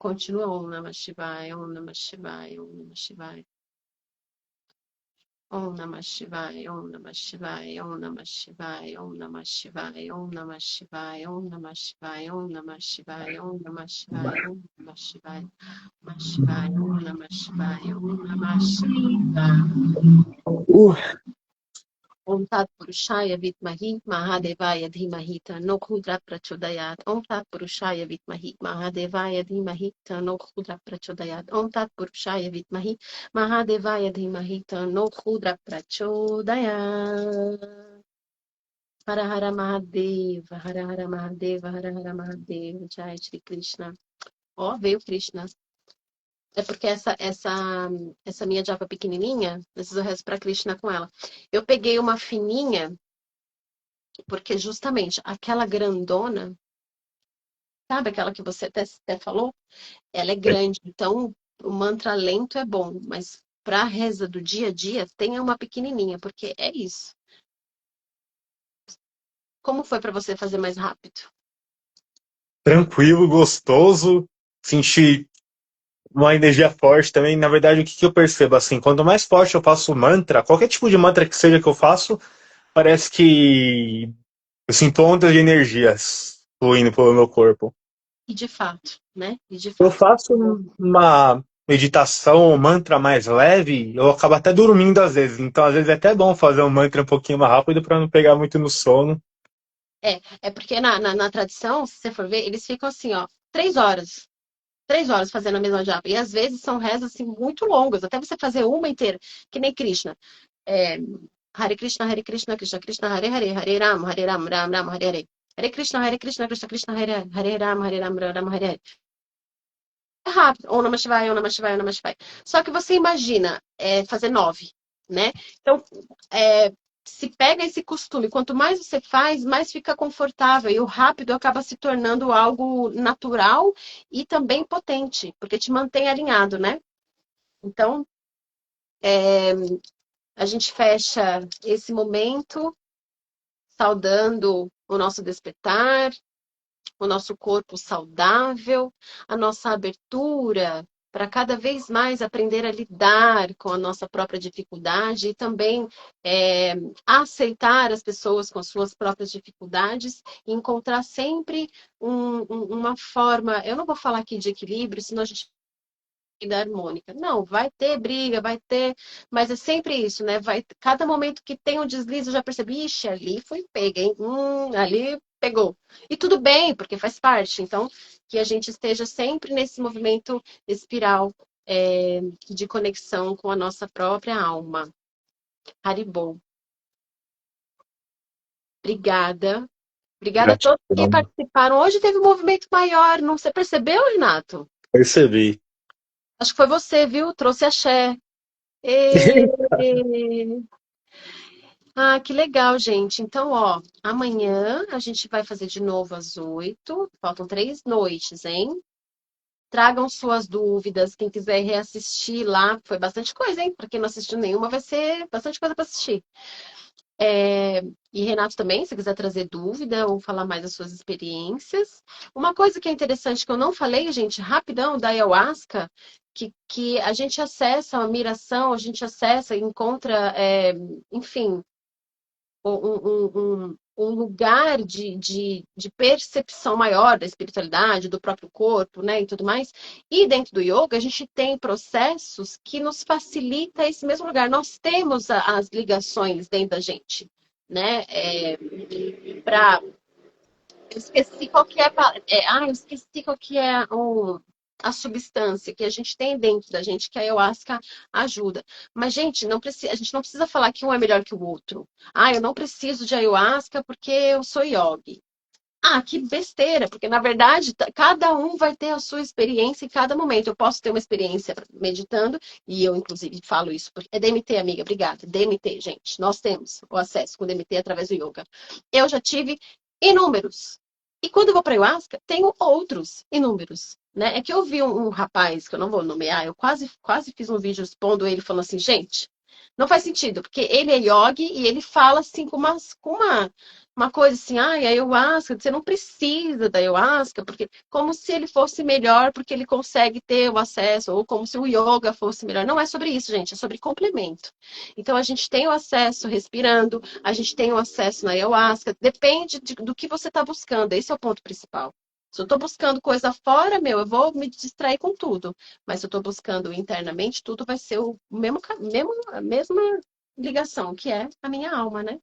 [SPEAKER 1] Continua Om Namah Shivaya, Om Namah Shivaya, Om Namah Shivaya. Om Namah Shivaya, Om Namah Shivaya, Om Namah Shivaya, Om Namah Shivaya, Om Namah Shivaya, Om Namah Shivaya, Om Namah Shivaya, Om Namah Shivaya, Om Namah Shivaya, Namah Shivaya, Om Namah Shivaya, Om Namah Shivaya. Om Tat Purushaya Vitmahi Mahadevaya Dhimahi Tanno Rudra Prachodayat. Om Tat Purushaya Vitmahi Mahadevaya Dhimahi Tanno Rudra Prachodayat. Om Tat Purushaya Vitmahi Mahadevaya Dhimahi Tanno Rudra Prachodayat. Hara Hara Mahadeva, Hara Hara Mahadeva, Hara Hara Mahadeva, Jai Shri Krishna. Ó, veio Krishna. É porque essa minha japa pequenininha, preciso rezo para Krishna com ela. Eu peguei uma fininha, porque justamente aquela grandona, sabe aquela que você até falou? Ela é grande, então o mantra lento é bom, mas para a reza do dia a dia, tenha uma pequenininha, porque é isso. Como foi para você fazer mais rápido?
[SPEAKER 2] Tranquilo, gostoso, senti uma energia forte também. Na verdade, o que eu percebo, assim, quanto mais forte eu faço o mantra, qualquer tipo de mantra que seja que eu faço, parece que eu sinto ondas de energias fluindo pelo meu corpo.
[SPEAKER 1] E de fato, né? E de
[SPEAKER 2] Eu
[SPEAKER 1] fato.
[SPEAKER 2] faço uma meditação, um mantra mais leve, eu acabo até dormindo às vezes. Então, às vezes é até bom fazer um mantra um pouquinho mais rápido para não pegar muito no sono.
[SPEAKER 1] É porque na tradição, se você for ver, eles ficam assim, ó, 3 horas. 3 horas fazendo a mesma japa. E às vezes são rezas assim, muito longas, até você fazer uma inteira, que nem Krishna. É, Hare Krishna, Hare Krishna, Krishna Krishna, Hare Hare, Hare Ram, Ram Ram, Hare Hare. Hare Krishna, Krishna Krishna, Hare Ram, Ram Hare Hare. É rápido. Om Namah Shivaya, Om Namah Shivaya, Om Namah Shivaya. Só que você imagina fazer 9, né? Então, se pega esse costume, quanto mais você faz, mais fica confortável. E o rápido acaba se tornando algo natural e também potente, porque te mantém alinhado, né? Então, a gente fecha esse momento saudando o nosso despertar, o nosso corpo saudável, a nossa abertura para cada vez mais aprender a lidar com a nossa própria dificuldade e também aceitar as pessoas com suas próprias dificuldades e encontrar sempre uma forma, eu não vou falar aqui de equilíbrio, senão a gente da harmônica. Não, vai ter briga, vai ter, mas é sempre isso, né? Cada momento que tem um deslize, eu já percebi, ixi, ali foi pega, hein? Ali pegou. E tudo bem, porque faz parte. Então, que a gente esteja sempre nesse movimento espiral de conexão com a nossa própria alma. Haribo. Obrigada. Obrigada a todos que
[SPEAKER 2] Gratidão.
[SPEAKER 1] participaram. Hoje teve um movimento maior, não você percebeu, Renato?
[SPEAKER 2] Percebi.
[SPEAKER 1] Acho que foi você, viu? Trouxe axé. E... Ah, que legal, gente. Então, ó, amanhã a gente vai fazer de novo às 8. Faltam 3 noites, hein? Tragam suas dúvidas. Quem quiser reassistir lá, foi bastante coisa, hein? Para quem não assistiu nenhuma, vai ser bastante coisa para assistir. E Renato também, se quiser trazer dúvida ou falar mais das suas experiências. Uma coisa que é interessante que eu não falei, gente, rapidão, da ayahuasca, que a gente acessa a miração, a gente acessa, encontra, enfim, um lugar de percepção maior da espiritualidade, do próprio corpo, né, e tudo mais. E dentro do yoga, a gente tem processos que nos facilita esse mesmo lugar. Nós temos as ligações dentro da gente, né, para... Eu esqueci qual que eu esqueci qual que é a substância que a gente tem dentro da gente, que a ayahuasca ajuda. Mas, gente, a gente não precisa falar que um é melhor que o outro. Eu não preciso de ayahuasca porque eu sou yogi. Que besteira, porque na verdade cada um vai ter a sua experiência em cada momento. Eu posso ter uma experiência meditando, e eu inclusive falo isso, porque é DMT, amiga, obrigada. DMT, gente, nós temos o acesso com DMT através do yoga. Eu já tive inúmeros. E quando eu vou para ayahuasca, tenho outros inúmeros. Né? É que eu vi um rapaz, que eu não vou nomear, eu quase fiz um vídeo expondo ele, falando assim, gente, não faz sentido, porque ele é yogi e ele fala assim com uma uma coisa assim, ai, a ayahuasca, você não precisa da ayahuasca, porque como se ele fosse melhor porque ele consegue ter o acesso, ou como se o yoga fosse melhor. Não é sobre isso, gente, é sobre complemento. Então a gente tem o acesso respirando, a gente tem o acesso na ayahuasca, depende do que você está buscando, esse é o ponto principal. Se eu estou buscando coisa fora, meu, eu vou me distrair com tudo. Mas se eu estou buscando internamente, tudo vai ser o a mesma ligação, que é a minha alma, né?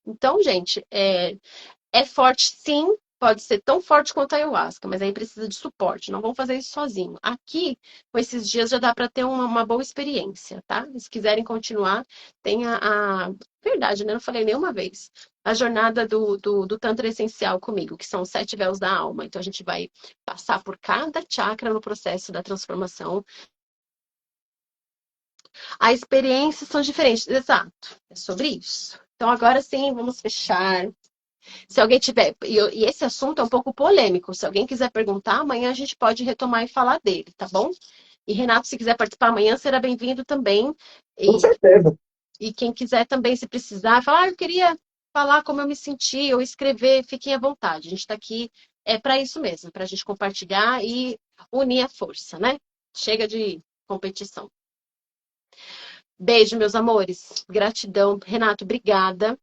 [SPEAKER 1] Então, gente, é forte sim, pode ser tão forte quanto a ayahuasca, mas aí precisa de suporte. Não vamos fazer isso sozinho. Aqui, com esses dias, já dá para ter uma boa experiência, tá? Se quiserem continuar, tem Verdade, né? Não falei nenhuma vez. A jornada do Tantra Essencial comigo, que são os 7 véus da alma. Então, a gente vai passar por cada chakra no processo da transformação. As experiências são diferentes, exato. É sobre isso. Então, agora sim, vamos fechar. Se alguém tiver. E esse assunto é um pouco polêmico. Se alguém quiser perguntar, amanhã a gente pode retomar e falar dele, tá bom? E Renato, se quiser participar amanhã, será bem-vindo também.
[SPEAKER 2] Com
[SPEAKER 1] E,
[SPEAKER 2] certeza.
[SPEAKER 1] e quem quiser também, se precisar, falar, eu queria falar como eu me senti ou escrever, fiquem à vontade. A gente está aqui para isso mesmo, para a gente compartilhar e unir a força, né? Chega de competição. Beijo, meus amores. Gratidão. Renato, obrigada.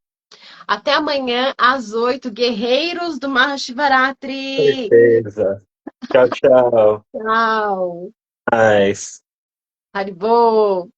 [SPEAKER 1] Até amanhã, às 8, Guerreiros do Mahashivaratri.
[SPEAKER 2] Certeza. Tchau, tchau.
[SPEAKER 1] Tchau.
[SPEAKER 2] Mas...
[SPEAKER 1] Haribol.